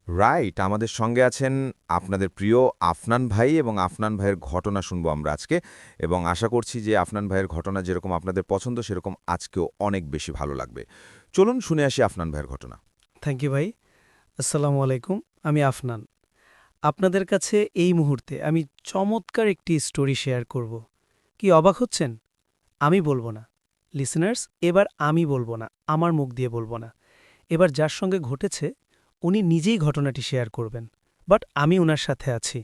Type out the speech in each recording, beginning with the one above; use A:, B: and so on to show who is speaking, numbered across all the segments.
A: Right, আমাদের সঙ্গে আছেন আপনাদের প্রিয় আফনান ভাই এবং আফনান ভাইয়ের ঘটনা শুনবো আমরা আজকে। এবং আশা করছি যে আফনান ভাইয়ের ঘটনা যেরকম আপনাদের পছন্দ সেরকম আজকেও অনেক বেশি ভালো লাগবে। চলুন শুনে আসি আফনান ভাইয়ের ঘটনা।
B: থ্যাংক ইউ ভাই। আসসালামু আলাইকুম। আমি আফনান। আপনাদের কাছে এই মুহূর্তে আমি চমৎকার একটি স্টোরি শেয়ার করব। কি অবাক হচ্ছেন? আমি বলবো না। লিসেনার্স, এবার আমি বলবো না, আমার মুখ দিয়ে বলবো না। এবার যার সঙ্গে ঘটেছে উনি নিজেই ঘটনাটি শেয়ার করবেন। বাট আমি উনার সাথে আছি।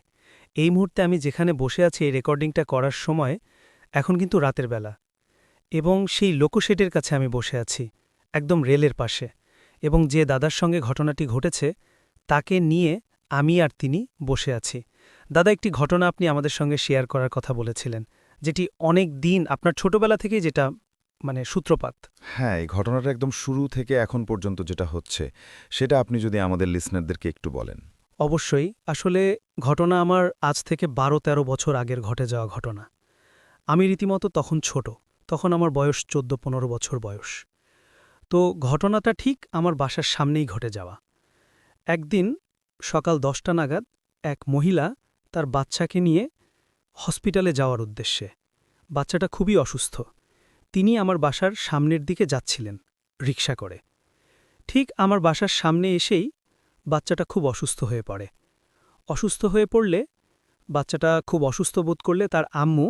B: এই মুহূর্তে আমি যেখানে বসে আছি এই রেকর্ডিংটা করার সময়, এখন কিন্তু রাতের বেলা। এবং সেই লোকোশেডের কাছে আমি বসে আছি, একদম রেলের পাশে। এবং যে দাদার সঙ্গে ঘটনাটি ঘটেছে তাকে নিয়ে আমি আর তিনি বসে আছি। দাদা, একটি ঘটনা আপনি আমাদের সঙ্গে শেয়ার করার কথা বলেছিলেন, যেটি অনেক দিন আপনার ছোটবেলা থেকেই যেটা সূত্রপাত।
A: হ্যাঁ, এই ঘটনাটা একদম শুরু থেকে এখন পর্যন্ত যেটা হচ্ছে সেটা আপনি যদি আমাদের লিসনারদেরকে একটু বলেন।
B: অবশ্যই, আসলে ঘটনা আমার আজ থেকে ১২-১৩ বছর আগের ঘটে যাওয়া ঘটনা। আমি রীতিমতো তখন ছোট, তখন আমার বয়স ১৪-১৫ বছর বয়স। তো ঘটনাটা ঠিক আমার বাসার সামনেই ঘটে যাওয়া। একদিন সকাল ১০টা নাগাদ এক মহিলা তার বাচ্চাকে নিয়ে হসপিটালে যাওয়ার উদ্দেশ্যে। বাচ্চাটা খুবই অসুস্থ। তিনি আমার বাসার সামনের দিকে যাচ্ছিলেন রিকশা করে। ঠিক আমার বাসার সামনে এসেই বাচ্চাটা খুব অসুস্থ হয়ে পড়ে। অসুস্থ হয়ে পড়লে, বাচ্চাটা খুব অসুস্থ বোধ করলে তার আম্মু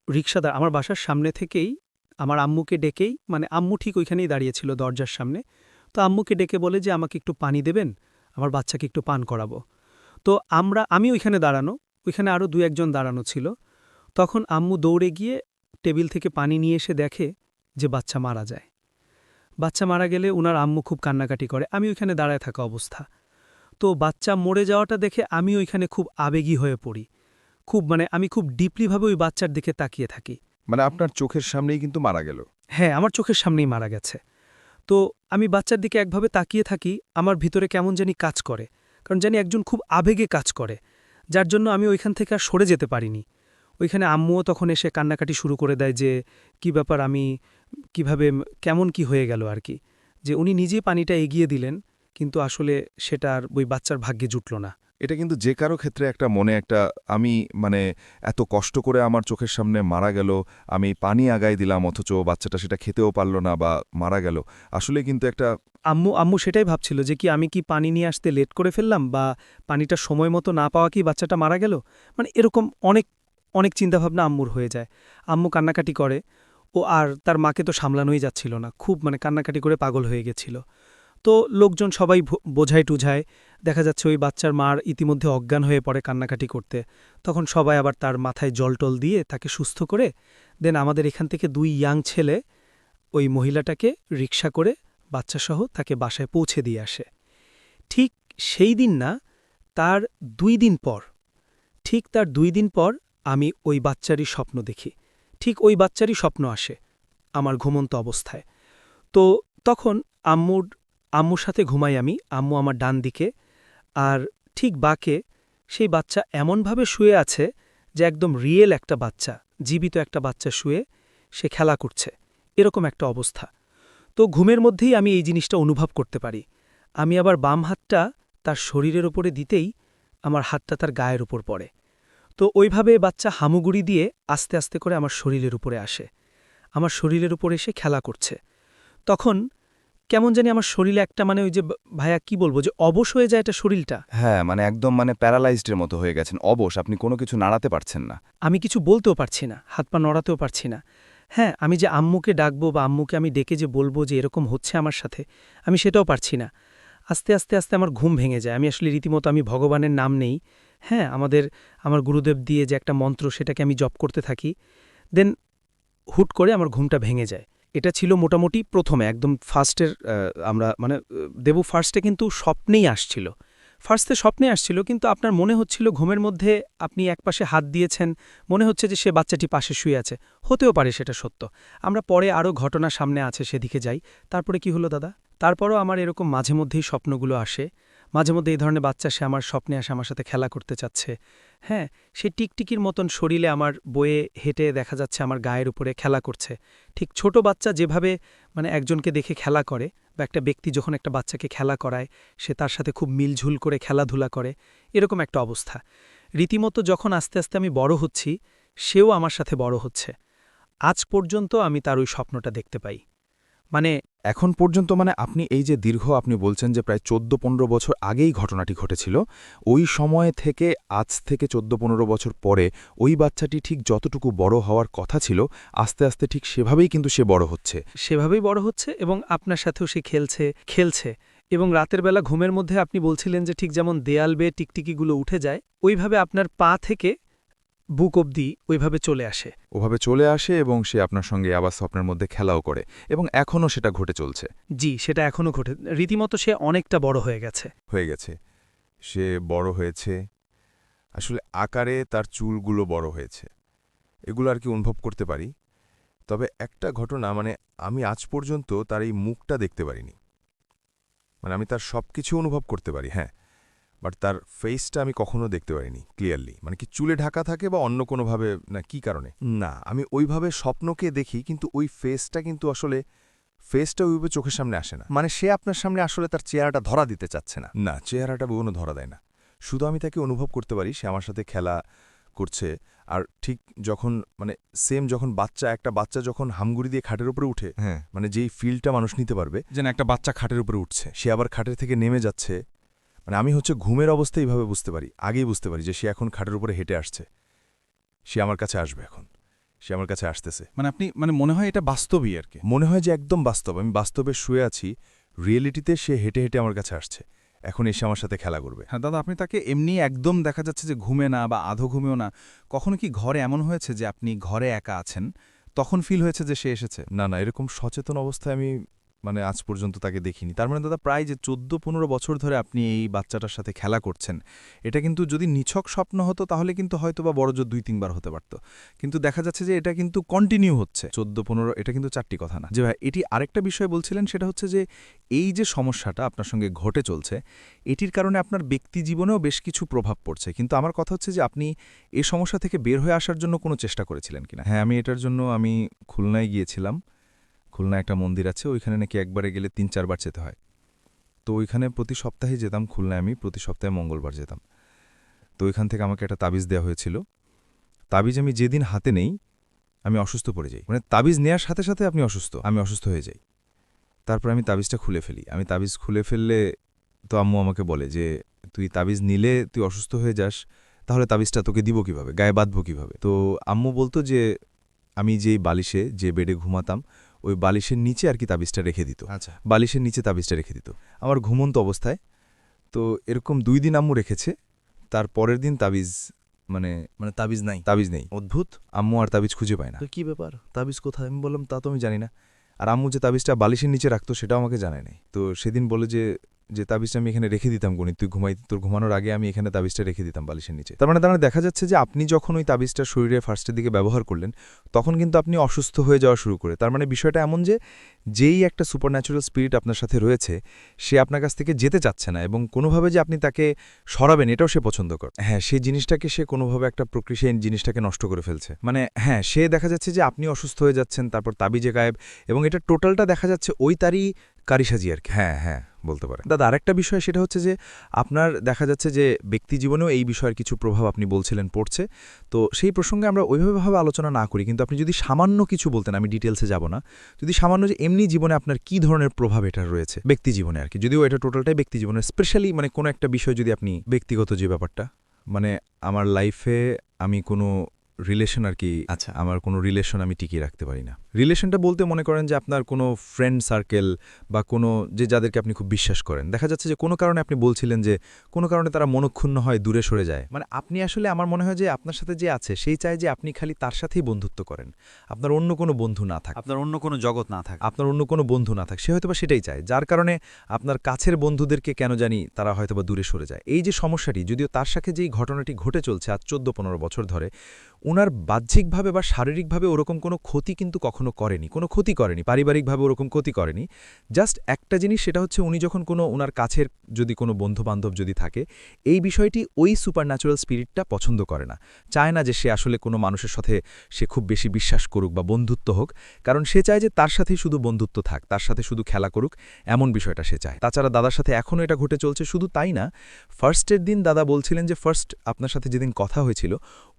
B: রিকশাদার আমার বাসার সামনে থেকেই আমার আম্মুকে ডেকেই, আম্মু ঠিক ওইখানেই দাঁড়িয়েছিল দরজার সামনে। তো আম্মুকে ডেকে বলে যে আমাকে একটু পানি দেবেন, আমার বাচ্চাকে একটু পান করাবো। তো আমি ওইখানে দাঁড়ানো, ওইখানে আরও ২-১ জন দাঁড়ানো ছিল। তখন আম্মু দৌড়ে গিয়ে টেবিল থেকে পানি নিয়ে এসে দেখে যে বাচ্চা মারা যায়। বাচ্চা মারা গেলে উনার আম্মু খুব কান্নাকাটি করে, আমি ওইখানে দাঁড়ায় থাকা অবস্থা। তো বাচ্চা মরে যাওয়াটা দেখে আমি ওইখানে খুব আবেগী হয়ে পড়ি। আমি খুব ডিপলিভাবে ওই বাচ্চার দিকে তাকিয়ে থাকি।
A: মানে আপনার চোখের সামনেই কিন্তু মারা গেল।
B: হ্যাঁ, আমার চোখের সামনেই মারা গেছে। তো আমি বাচ্চার দিকে একভাবে তাকিয়ে থাকি, আমার ভিতরে কেমন জানি কাজ করে। কারণ জানি একজন খুব আবেগে কাজ করে, যার জন্য আমি ওইখান থেকে আর সরে যেতে পারিনি। ওইখানে আম্মুও তখন এসে কান্নাকাটি শুরু করে দেয় যে কি ব্যাপার, আমি কিভাবে কেমন কি হয়ে গেল আর কি। যে উনি নিজেই পানিটা এগিয়ে দিলেন, কিন্তু আসলে সেটা আর ওই বাচ্চার ভাগ্যে জুটল না।
A: এটা কিন্তু যে কারো ক্ষেত্রে একটা মনে একটা আমি মানে এত কষ্ট করে আমার চোখের সামনে মারা গেল, আমি পানি আগাই দিলাম অথচ বাচ্চাটা সেটা খেতেও পারল না বা মারা গেল। আসলে কিন্তু একটা
B: আম্মু সেটাই ভাবছিল যে কি আমি কি পানি নিয়ে আসতে লেট করে ফেললাম, বা পানিটা সময় মতো না পাওয়া কি বাচ্চাটা মারা গেল। এরকম অনেক অনেক চিন্তাভাবনা আম্মুর হয়ে যায়। আম্মু কান্নাকাটি করে, ও আর তার মাকে তো সামলানোই যাচ্ছিল না, খুব কান্নাকাটি করে পাগল হয়ে গেছিল। তো লোকজন সবাই বোঝায় টুঝায়, দেখা যাচ্ছে ওই বাচ্চার মার ইতিমধ্যে অজ্ঞান হয়ে পড়ে কান্নাকাটি করতে। তখন সবাই আবার তার মাথায় জলটল দিয়ে তাকে সুস্থ করে দেন আমাদের এখান থেকে ২ ইয়াং ছেলে ওই মহিলাটাকে রিকশা করে বাচ্চাসহ তাকে বাসায় পৌঁছে দিয়ে আসে। ঠিক সেই দিন না, তার ২ দিন পর, ঠিক তার ২ দিন পর আমি ওই বাচ্চারই স্বপ্ন দেখি। ঠিক ওই বাচ্চারই স্বপ্ন আসে আমার ঘুমন্ত অবস্থায়। তো তখন আম্মুর সাথে ঘুমাই আমি, আম্মু আমার ডান দিকে, আর ঠিক বাঁকে সেই বাচ্চা এমনভাবে শুয়ে আছে যে একদম রিয়েল একটা বাচ্চা, জীবিত একটা বাচ্চা শুয়ে সে খেলা করছে, এরকম একটা অবস্থা। তো ঘুমের মধ্যেই আমি এই জিনিসটা অনুভব করতে পারি। আমি আবার বাম হাতটা তার শরীরের ওপরে দিতেই আমার হাতটা তার গায়ের উপর পড়ে। তো ওইভাবে বাচ্চা হামুগুড়ি দিয়ে আস্তে আস্তে করে আমার শরীরের উপরে আসে, আমার শরীরের উপরে এসে খেলা করছে। তখন কেমন জানি আমার শরীরে একটা ওই যে ভাইয়া কি বলবো, যে অবশ হয়ে যায় এটা শরীরটা।
A: হ্যাঁ, মানে একদম মানে প্যারালাইজডের মতো হয়ে গেছেন, অবশ, আপনি কোনো কিছু নাড়াতে পারছেন না।
B: আমি কিছু বলতেও পারছি না, হাত পা নড়াতেও পারছি না। হ্যাঁ, আমি যে আম্মুকে ডাকবো বা আম্মুকে আমি ডেকে যে বলবো যে এরকম হচ্ছে আমার সাথে, আমি সেটাও পারছি না। আস্তে আস্তে আস্তে আমার ঘুম ভেঙে যায়। আমি আসলে রীতিমতো আমি ভগবানের নাম নেই। হ্যাঁ, আমার গুরুদেব দিয়ে যে একটা মন্ত্র সেটাকে আমি জপ করতে থাকি। দেন হুট করে আমার ঘুমটা ভেঙে যায়। এটা ছিল মোটামুটি প্রথমে একদম ফার্স্টের, আমরা দেবু ফার্স্টে কিন্তু স্বপ্নেই আসছিল। ফার্স্টে স্বপ্নে আসছিল, কিন্তু আপনার মনে হচ্ছিল ঘুমের মধ্যে আপনি একপাশে হাত দিয়েছেন, মনে হচ্ছে যে সে বাচ্চাটি পাশে শুয়ে আছে। হতেও পারে সেটা সত্য। আমরা পরে আরও ঘটনা সামনে আছে সেদিকে যাই। তারপরে কি হলো দাদা? তারপরও আমার এরকম মাঝে মধ্যেই স্বপ্নগুলো আসে। মাঝে মধ্যে এই ধরনের বাচ্চা সে আমার স্বপ্নে আসে আমার সাথে খেলা করতে চাচ্ছে। হ্যাঁ, সে টিকটিকির মতন শরীরে আমার বয়ে হেঁটে দেখা যাচ্ছে আমার গায়ের উপরে খেলা করছে। ঠিক ছোট বাচ্চা যেভাবে মানে একজনকে দেখে খেলা করে বা একটা ব্যক্তি যখন একটা বাচ্চাকে খেলা করায় সে তার সাথে খুব মিলঝুল করে খেলাধুলা করে, এরকম একটা অবস্থা। রীতিমতো যখন আস্তে আস্তে আমি বড় হচ্ছি, সেও আমার সাথে বড় হচ্ছে। আজ পর্যন্ত আমি তার ওই স্বপ্নটা দেখতে পাই। মানে
C: এখন পর্যন্ত মানে আপনি এই যে দীর্ঘ আপনি বলছেন যে প্রায় ১৪-১৫ বছর আগেই ঘটনাটি ঘটেছিল, ওই সময় থেকে আজ থেকে ১৪-১৫ বছর পরে ওই বাচ্চাটি ঠিক যতটুকু বড় হওয়ার কথা ছিল আস্তে আস্তে ঠিক সেভাবেই কিন্তু সে বড় হচ্ছে।
B: সেভাবেই বড় হচ্ছে এবং আপনার সাথেও সে খেলছে এবং রাতের বেলা ঘুমের মধ্যে আপনি বলছিলেন যে ঠিক যেমন দেয়াল বেয়ে টিকটিকিগুলো উঠে যায়, ওইভাবে আপনার পা থেকে বুক অবধি ওইভাবে চলে আসে।
C: ওভাবে চলে আসে এবং সে আপনার সঙ্গে আবার স্বপ্নের মধ্যে খেলাও করে এবং এখনও সেটা ঘটে চলছে।
B: জি, সেটা এখনও ঘটে। রীতিমতো সে অনেকটা বড় হয়ে গেছে।
D: হয়ে গেছে, সে বড় হয়েছে, আসলে আকারে তার চুলগুলো বড় হয়েছে, এগুলো আর কি অনুভব করতে পারি। তবে একটা ঘটনা, মানে আমি আজ পর্যন্ত তার এই মুখটা দেখতে পারিনি। মানে আমি তার সব কিছু অনুভব করতে পারি, হ্যাঁ, বাট তার ফেসটা আমি কখনো দেখতে পারিনি ক্লিয়ারলি। মানে কি চুলে ঢাকা থাকে বা অন্য কোনোভাবে, না কি কারণে, না আমি ওইভাবে স্বপ্নকে দেখি কিন্তু ওই ফেসটা কিন্তু আসলে ফেসটা ওইভাবে চোখের সামনে আসে না।
E: মানে সে আপনার সামনে আসলে তার চেহারাটা ধরা দিতে চাচ্ছে না।
D: না, চেহারাটা কোনো ধরা দেয় না, শুধু আমি তাকে অনুভব করতে পারি সে আমার সাথে খেলা করছে। আর ঠিক যখন মানে সেম যখন একটা বাচ্চা যখন হামগুড়ি দিয়ে খাটের উপরে উঠে,
E: হ্যাঁ,
D: মানে যেই ফিলটা মানুষ নিতে পারবে,
E: যেন একটা বাচ্চা খাটের উপরে উঠছে।
D: সে আবার খাটের থেকে নেমে যাচ্ছে। মানে আমি ঘুমের অবস্থায় এইভাবে বুঝতে পারি, আগেই বুঝতে পারি যে সে এখন খাটের উপরে হেঁটে আসছে, সে আমার কাছে আসবে, এখন সে আমার কাছে আসতেছে।
E: মানে আপনি মানে মনে হয় এটা বাস্তবই আর কি।
D: মনে হয় যে একদম বাস্তব, আমি বাস্তবে শুয়ে আছি, রিয়েলিটিতে সে হেঁটে হেঁটে আমার কাছে আসছে, এখন এসে আমার সাথে খেলা করবে।
E: হ্যাঁ দাদা, আপনি তাকে এমনি একদম দেখা যাচ্ছে যে ঘুমে না বা আধো ঘুমেও না, কখনো কি ঘরে এমন হয়েছে যে আপনি ঘরে একা আছেন তখন ফিল হয়েছে যে সে এসেছে?
D: না না, এরকম সচেতন অবস্থায় আমি মানে আজ পর্যন্ত তাকে দেখিনি। তার মানে দাদা প্রায় যে ১৪-১৫ বছর ধরে আপনি এই বাচ্চাটার সাথে খেলা করছেন, এটা কিন্তু যদি নিছক স্বপ্ন হতো তাহলে কিন্তু হয়তো বা বড়জোর ২-৩ বার হতে পারত, কিন্তু দেখা যাচ্ছে যে এটা কিন্তু কন্টিনিউ হচ্ছে ১৪-১৫, এটা কিন্তু ৪টি কথা না। যে ভাই এটি আরেকটা বিষয় বলছিলেন, সেটা হচ্ছে যে এই যে সমস্যাটা আপনার সঙ্গে ঘটে চলছে, এটির কারণে আপনার ব্যক্তি জীবনেও বেশ কিছু প্রভাব পড়ছে, কিন্তু আমার কথা হচ্ছে যে আপনি এই সমস্যা থেকে বের হয়ে আসার জন্য কোনো চেষ্টা করেছিলেন কিনা?
C: হ্যাঁ, আমি এটার জন্য আমি খুলনায় গিয়েছিলাম। খুলনায় একটা মন্দির আছে, ওইখানে নাকি একবারে গেলে ৩-৪ বার যেতে হয়। তো ওইখানে প্রতি সপ্তাহে যেতাম, খুলনায় আমি প্রতি সপ্তাহে মঙ্গলবার যেতাম। তো ওইখান থেকে আমাকে একটা তাবিজ দেওয়া হয়েছিল। তাবিজ আমি যেদিন হাতে নেই আমি অসুস্থ পড়ে যাই, মানে তাবিজ নেয়ার সাথে সাথে আমি অসুস্থ হয়ে যাই। তারপর আমি তাবিজটা খুলে ফেলি। আমি তাবিজ খুলে ফেললে তো আম্মু আমাকে বলে যে তুই তাবিজ নিলে তুই অসুস্থ হয়ে যাস, তাহলে তাবিজটা তোকে দিব কিভাবে, গায়ে বাঁধব কিভাবে? তো আম্মু বলতো যে আমি যেই বালিশে যে বেডে ঘুমাতাম ওই বালিশের নিচে আর কি তাবিজটা রেখে দিত।
E: আচ্ছা,
C: বালিশের নিচে তাবিজটা রেখে দিত আমার ঘুমন্ত অবস্থায়। তো এরকম ২ দিন আম্মু রেখেছে, তার পরের দিন তাবিজ মানে
E: মানে তাবিজ নাই।
C: তাবিজ নেই।
E: অদ্ভুত।
C: আম্মু আর তাবিজ খুঁজে পায় না।
E: তো কি ব্যাপার, তাবিজ কোথায়?
C: আমি বললাম তা তো আমি জানি না। আর আম্মু যে তাবিজটা বালিশের নিচে রাখতো সেটাও আমাকে জানায় নাই। তো সেদিন বলে যে তাবিজটা আমি এখানে রেখে দিতাম গণিত, তুই তোর ঘুমানোর আগে আমি এখানে তাবিজটা রেখে দিতাম বালিশের নিচে। তার মানে দেখা যাচ্ছে যে আপনি যখন ওই তাবিজটা শরীরে ফার্স্টের দিকে ব্যবহার করলেন তখন কিন্তু আপনি অসুস্থ হয়ে যাওয়া শুরু করে। তার মানে বিষয়টা এমন যে যেই একটা সুপারন্যাচুরাল স্পিরিট আপনার সাথে রয়েছে সে আপনার কাছ থেকে যেতে চাচ্ছে না এবং কোনোভাবে যে আপনি তাকে সরাবেন এটাও সে পছন্দ করে। হ্যাঁ, সেই জিনিসটাকে সে কোনোভাবে একটা প্রক্রিয়ায় জিনিসটাকে নষ্ট করে ফেলছে। মানে হ্যাঁ, সে দেখা যাচ্ছে যে আপনি অসুস্থ হয়ে যাচ্ছেন, তারপর তাবিজে গায়েব, এবং এটা টোটালটা দেখা যাচ্ছে ওই তারই কারিসাজি আর কি। হ্যাঁ হ্যাঁ, বলতে পারে। দাদা আরেকটা বিষয় সেটা হচ্ছে যে আপনার দেখা যাচ্ছে যে ব্যক্তি জীবনেও এই বিষয়ের কিছু প্রভাব আপনি বলছিলেন পড়ছে। তো সেই প্রসঙ্গে আমরা ওইভাবে আলোচনা না করি, কিন্তু আপনি যদি সামান্য কিছু বলতেন, আমি ডিটেলসে যাব না, যদি সামান্য যে এমনি জীবনে আপনার কি ধরনের প্রভাব এটা রয়েছে ব্যক্তি জীবনে আর কি, যদিও এটা টোটালটাই ব্যক্তি জীবনে, স্পেশালি মানে কোনো একটা বিষয় যদি আপনি ব্যক্তিগত যে ব্যাপারটা, মানে আমার লাইফে আমি কোনো রিলেশন আর কি,
E: আচ্ছা,
C: আমার কোনো রিলেশন আমি টিকিয়ে রাখতে পারি না। রিলেশনটা বলতে মনে করেন যে আপনার কোনো ফ্রেন্ড সার্কেল বা কোনো যে যাদেরকে আপনি খুব বিশ্বাস করেন, দেখা যাচ্ছে যে কোনো কারণে আপনি বলছিলেন যে কোনো কারণে তারা মনক্ষুণ্ণ হয়, দূরে সরে যায়। মানে আপনি আসলে আমার মনে হয় যে আপনার সাথে যে আছে সেই চায় যে আপনি খালি তার সাথেই বন্ধুত্ব করেন, আপনার অন্য কোনো বন্ধু না থাকে,
E: আপনার অন্য কোনো জগৎ না থাকে,
C: আপনার অন্য কোনো বন্ধু না থাকে, সে হয়তোবা সেটাই চায়, যার কারণে আপনার কাছের বন্ধুদেরকে কেন জানি তারা হয়তোবা দূরে সরে যায়। এই যে সমস্যাটি, যদিও তার সাথে যেই ঘটনাটি ঘটে চলছে আজ ১৪-১৫ বছর ধরে, ওনার বাহ্যিকভাবে বা শারীরিকভাবে ওরকম কোনো ক্ষতি কিন্তু কখনো করেনি, কোনো ক্ষতি করেনি, পারিবারিকভাবে ওরকম ক্ষতি করেনি। জাস্ট একটা জিনিস, সেটা হচ্ছে উনি যখন কোনো ওনার কাছের যদি কোনো বন্ধুবান্ধব যদি থাকে, এই বিষয়টি ওই সুপারন্যাচুরাল স্পিরিটটা পছন্দ করে না, চায় না যে সে আসলে কোনো মানুষের সাথে সে খুব বেশি বিশ্বাস করুক বা বন্ধুত্ব হোক, কারণ সে চায় যে তার সাথেই শুধু বন্ধুত্ব থাক, তার সাথে শুধু খেলা করুক, এমন বিষয়টা সে চায়। তাছাড়া দাদার সাথে এখনও এটা ঘটে চলছে। শুধু তাই না, ফার্স্টের দিন দাদা বলছিলেন যে ফার্স্ট আপনার সাথে যেদিন কথা হয়েছিল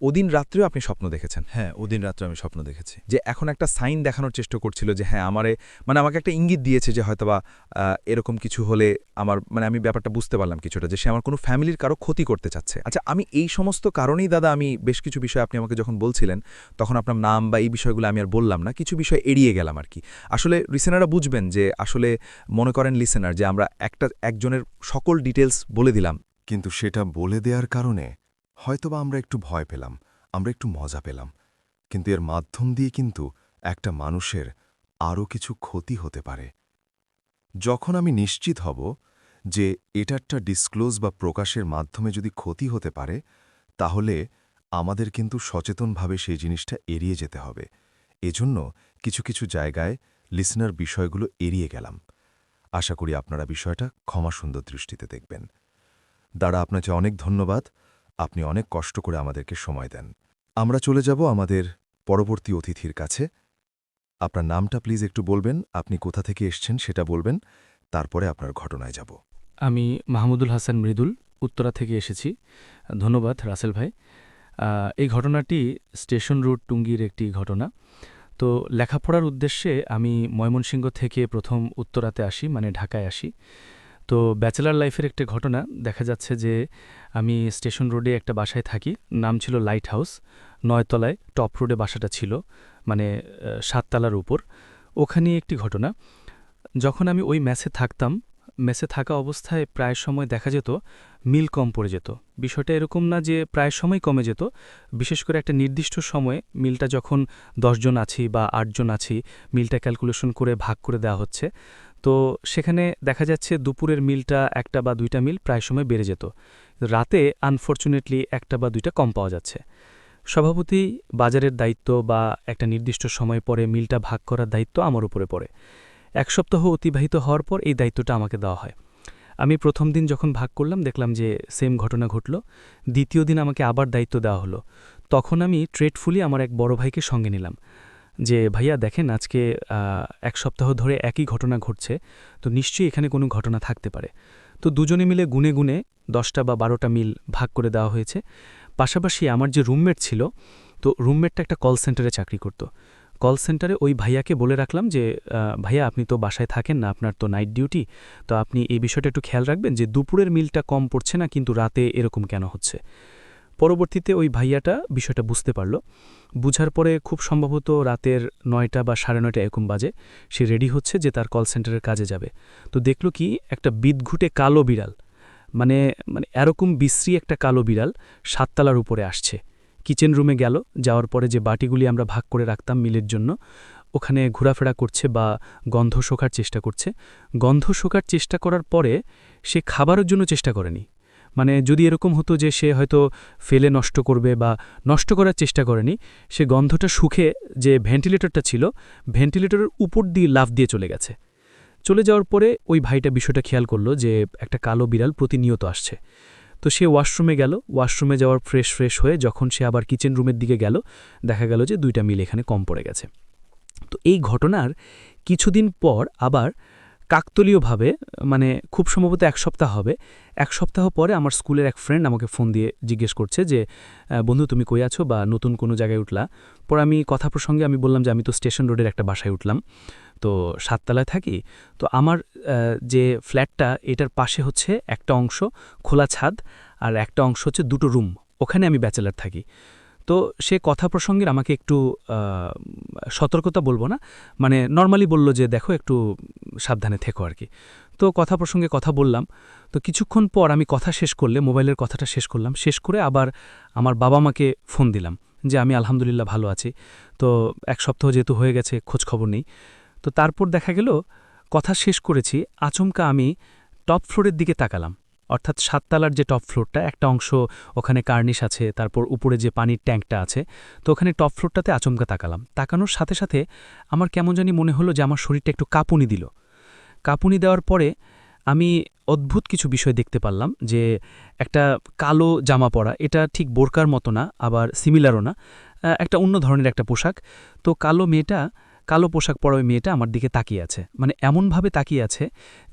C: ওদিন রাত্রেও আপনি স্বপ্ন দেখেছেন।
D: হ্যাঁ, ওদিন রাত্রে আমি স্বপ্ন দেখেছি।
C: যে এখন একটা সাইন দেখানোর চেষ্টা করছিল যে হ্যাঁ আমাকে একটা ইঙ্গিত দিয়েছে যে হয়তোবা এরকম কিছু হলে আমি ব্যাপারটা বুঝতে পারলাম কিছুটা, যে সে আমার কোনো ফ্যামিলির কারো ক্ষতি করতে চাচ্ছে। আচ্ছা, আমি এই সমস্ত কারণেই দাদা, আমি বেশ কিছু বিষয় আপনি আমাকে যখন বলছিলেন তখন আপনার নাম বা এই বিষয়গুলো আমি আর বললাম না, কিছু বিষয় এড়িয়ে গেলাম আর কি। আসলে লিসেনাররা বুঝবেন যে আসলে মনে করেন লিসেনার যে আমরা একজনের সকল ডিটেলস বলে দিলাম,
F: কিন্তু সেটা বলে দেওয়ার কারণে হয়তোবা আমরা একটু ভয় পেলাম, আমরা একটু মজা পেলাম, কিন্তু এর মাধ্যম দিয়ে কিন্তু একটা মানুষের আরও কিছু ক্ষতি হতে পারে। যখন আমি নিশ্চিত হব যে এটা একটা ডিসক্লোজ বা প্রকাশের মাধ্যমে যদি ক্ষতি হতে পারে, তাহলে আমাদের কিন্তু সচেতনভাবে সেই জিনিসটা এড়িয়ে যেতে হবে। এজন্য কিছু কিছু জায়গায় লিসনার বিষয়গুলো এড়িয়ে গেলাম। আশা করি আপনারা বিষয়টা ক্ষমাসুন্দর দৃষ্টিতে দেখবেন। দাদা, আপনাকে অনেক ধন্যবাদ, আপনি অনেক কষ্ট করে আমাদেরকে সময় দেন। আমরা চলে যাব আমাদের পরবর্তী অতিথির কাছে। আপনার নামটা প্লিজ একটু বলবেন, আপনি কোথা থেকে এসছেন সেটা বলবেন, তারপরে আপনার ঘটনায় যাব।
G: আমি মাহমুদুল হাসান মৃদুল, উত্তরা থেকে এসেছি। ধন্যবাদ রাসেল ভাই। এই ঘটনাটি স্টেশন রোড টুঙ্গির একটি ঘটনা। তো লেখাপড়ার উদ্দেশ্যে আমি ময়মনসিংহ থেকে প্রথম উত্তরাতে আসি, মানে ঢাকায় আসি। তো ব্যাচেলার লাইফের একটা ঘটনা দেখা যাচ্ছে যে আমি স্টেশন রোডে একটা বাসায় থাকি, নাম ছিল লাইট হাউস, 9 তলায় টপ রোডে বাসাটা ছিল, মানে 7 তলার উপর। ওখানে একটি ঘটনা, যখন আমি ওই মেসে থাকতাম, মেসে থাকা অবস্থায় প্রায় সময় দেখা যেত মিল কম পড়ে যেত। বিষয়টা এরকম না যে প্রায় সময় কমে যেত, বিশেষ করে একটা নির্দিষ্ট সময়ে মিলটা যখন 10 জন আছি বা 8 জন আছি, মিলটা ক্যালকুলেশন করে ভাগ করে দেওয়া হচ্ছে। তো সেখানে দেখা যাচ্ছে দুপুরের মিলটা 1টা বা 2টা মিল প্রায় সময় বেড়ে যেত, রাতে আনফরচুনেটলি 1টা বা 2টা কম পাওয়া যাচ্ছে। স্বভাবতই বাজারের দায়িত্ব বা একটা নির্দিষ্ট সময় পরে মিলটা ভাগ করার দায়িত্ব আমার উপরে পড়ে। 1 সপ্তাহ অতিবাহিত হওয়ার পর এই দায়িত্বটা আমাকে দেওয়া হয়। আমি প্রথম দিন যখন ভাগ করলাম দেখলাম যে সেম ঘটনা ঘটল। দ্বিতীয় দিন আমাকে আবার দায়িত্ব দেওয়া হলো। তখন আমি ট্রেডফুলি আমার এক বড় ভাইকে সঙ্গে নিলাম যে ভাইয়া দেখেন, আজকে 1 সপ্তাহ ধরে একই ঘটনা ঘটছে, তো নিশ্চয়ই এখানে কোনো ঘটনা থাকতে পারে। তো দুজনে মিলে গুনে গুনে 10টা বা 12টা মিল ভাগ করে দেওয়া হয়েছে। পাশাপাশি আমার যে রুমমেট ছিল, তো রুমমেটটা একটা কল সেন্টারে চাকরি করত। কল সেন্টারে ওই ভাইয়াকে বলে রাখলাম যে ভাইয়া আপনি তো বাসায় থাকেন না, আপনার তো নাইট ডিউটি, তো আপনি এই বিষয়টা একটু খেয়াল রাখবেন যে দুপুরের মিলটা কম পড়ছে না, কিন্তু রাতে এরকম কেন হচ্ছে। পরবর্তীতে ওই ভাইয়াটা বিষয়টা বুঝতে পারল। বুঝার পরে খুব সম্ভবত রাতের 9টা বা 9:30 এরকম বাজে, সে রেডি হচ্ছে যে তার কল সেন্টারের কাজে যাবে। তো দেখল কি একটা বিদঘুটে কালো বিড়াল, মানে এরকম বিশ্রী একটা কালো বিড়াল 7 তলার উপরে আসছে। কিচেন রুমে গেল, যাওয়ার পরে যে বাটিগুলি আমরা ভাগ করে রাখতাম মিলের জন্য, ওখানে ঘোরাফেরা করছে বা গন্ধ শোকার চেষ্টা করছে। গন্ধ শোকার চেষ্টা করার পরে সে খাবারের জন্য চেষ্টা করেনি। মানে যদি এরকম হতো যে সে হয়তো ফেলে নষ্ট করবে বা নষ্ট করার চেষ্টা করেনি, সে গন্ধটা শুকে যে ভেন্টিলেটরটা ছিল, ভেন্টিলেটরের উপর দিয়ে লাফ দিয়ে চলে গেছে। চলে যাওয়ার পরে ওই ভাইটা বিষয়টা খেয়াল করলো যে একটা কালো বিড়াল প্রতিনিয়ত আসছে। তো সে ওয়াশরুমে গেল, ওয়াশরুমে যাওয়ার ফ্রেশ হয়ে যখন সে আবার কিচেন রুমের দিকে গেল, দেখা গেল যে 2টা মিল এখানে কম পড়ে গেছে। তো এই ঘটনার কিছুদিন পর আবার কাকতলীয়ভাবে, মানে খুব সম্ভবত 1 সপ্তাহ হবে, 1 সপ্তাহ পরে আমার স্কুলের এক ফ্রেন্ড আমাকে ফোন দিয়ে জিজ্ঞেস করছে যে বন্ধু তুমি কই আছো বা নতুন কোনো জায়গায় উঠলা। পরে আমি কথা প্রসঙ্গে আমি বললাম যে আমি তো স্টেশন রোডের একটা বাসায় উঠলাম, তো 7 তলায় থাকি। তো আমার যে ফ্ল্যাটটা এটার পাশে হচ্ছে একটা অংশ খোলা ছাদ আর একটা অংশ হচ্ছে 2টো রুম, ওখানে আমি ব্যাচেলার থাকি। তো সে কথা প্রসঙ্গের আমাকে একটু সতর্কতা বলবো না, মানে নর্মালি বলল যে দেখো একটু সাবধানে থেকো আর কি। তো কথা প্রসঙ্গে কথা বললাম। তো কিছুক্ষণ পর আমি কথা শেষ করলে, মোবাইলের কথাটা শেষ করলাম, শেষ করে আবার আমার বাবা মাকে ফোন দিলাম যে আমি আলহামদুলিল্লাহ ভালো আছি। তো 1 সপ্তাহ যেহেতু হয়ে গেছে, খোঁজ খবর নেই। তো তারপর দেখা গেল কথা শেষ করেছি, আচমকা আমি টপ ফ্লোরের দিকে তাকালাম। অর্থাৎ 7 তলার যে টপ ফ্লোরটা, একটা অংশ ওখানে কার্নিশ আছে, তারপর উপরে যে পানির ট্যাঙ্কটা আছে, তো ওখানে টপ ফ্লোরটাতে আচমকা তাকালাম। তাকানোর সাথে সাথে আমার কেমন জানি মনে হলো যে আমার শরীরটা একটু কাঁপুনি দিল। কাঁপুনি দেওয়ার পরে আমি অদ্ভুত কিছু বিষয় দেখতে পারলাম, যে একটা কালো জামা পরা, এটা ঠিক বোরকার মতো না, আবার সিমিলারও না, একটা অন্য ধরনের একটা পোশাক। তো কালো পোশাক পরা ওই মেয়েটা আমার দিকে তাকিয়ে আছে, মানে এমনভাবে তাকিয়ে আছে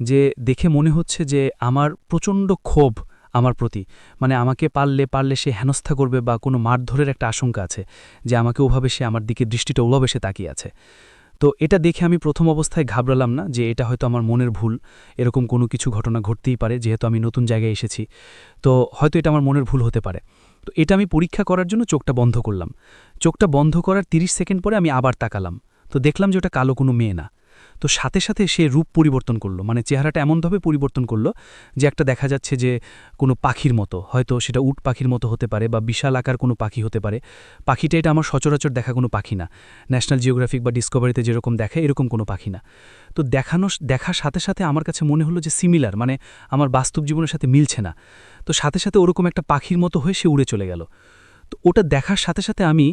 G: যে দেখে মনে হচ্ছে যে আমার প্রচণ্ড ক্ষোভ আমার প্রতি, মানে আমাকে পারলে সে হেনস্থা করবে বা কোনো মারধরের একটা আশঙ্কা আছে, যে আমাকে ওভাবে সে আমার দিকে দৃষ্টিটা ওভাবে সে তাকিয়ে আছে। তো এটা দেখে আমি প্রথম অবস্থায় ঘাবড়ালাম না, যে এটা হয়তো আমার মনের ভুল, এরকম কোনো কিছু ঘটনা ঘটতেই পারে, যেহেতু আমি নতুন জায়গায় এসেছি, তো হয়তো এটা আমার মনের ভুল হতে পারে। তো এটা আমি পরীক্ষা করার জন্য চোখটা বন্ধ করলাম। চোখটা বন্ধ করার 30 সেকেন্ড পরে আমি আবার তাকালাম, তো দেখলাম যে ওটা কালো কোনো মেয়ে না। তো সাথে সাথে সে রূপ পরিবর্তন করলো, মানে চেহারাটা এমনভাবে পরিবর্তন করলো যে একটা দেখা যাচ্ছে যে কোনো পাখির মতো, হয়তো সেটা উট পাখির মতো হতে পারে বা বিশাল আকার কোনো পাখি হতে পারে। পাখিটা এটা আমার সচরাচর দেখা কোনো পাখি না, ন্যাশনাল জিওগ্রাফিক বা ডিসকভারিতে যেরকম দেখে এরকম কোনো পাখি না। তো দেখার সাথে সাথে আমার কাছে মনে হলো যে সিমিলার, মানে আমার বাস্তব জীবনের সাথে মিলছে না। তো সাথে সাথে ওরকম একটা পাখির মতো হয়ে সে উড়ে চলে গেল। তো ওটা দেখার সাথে সাথে আমি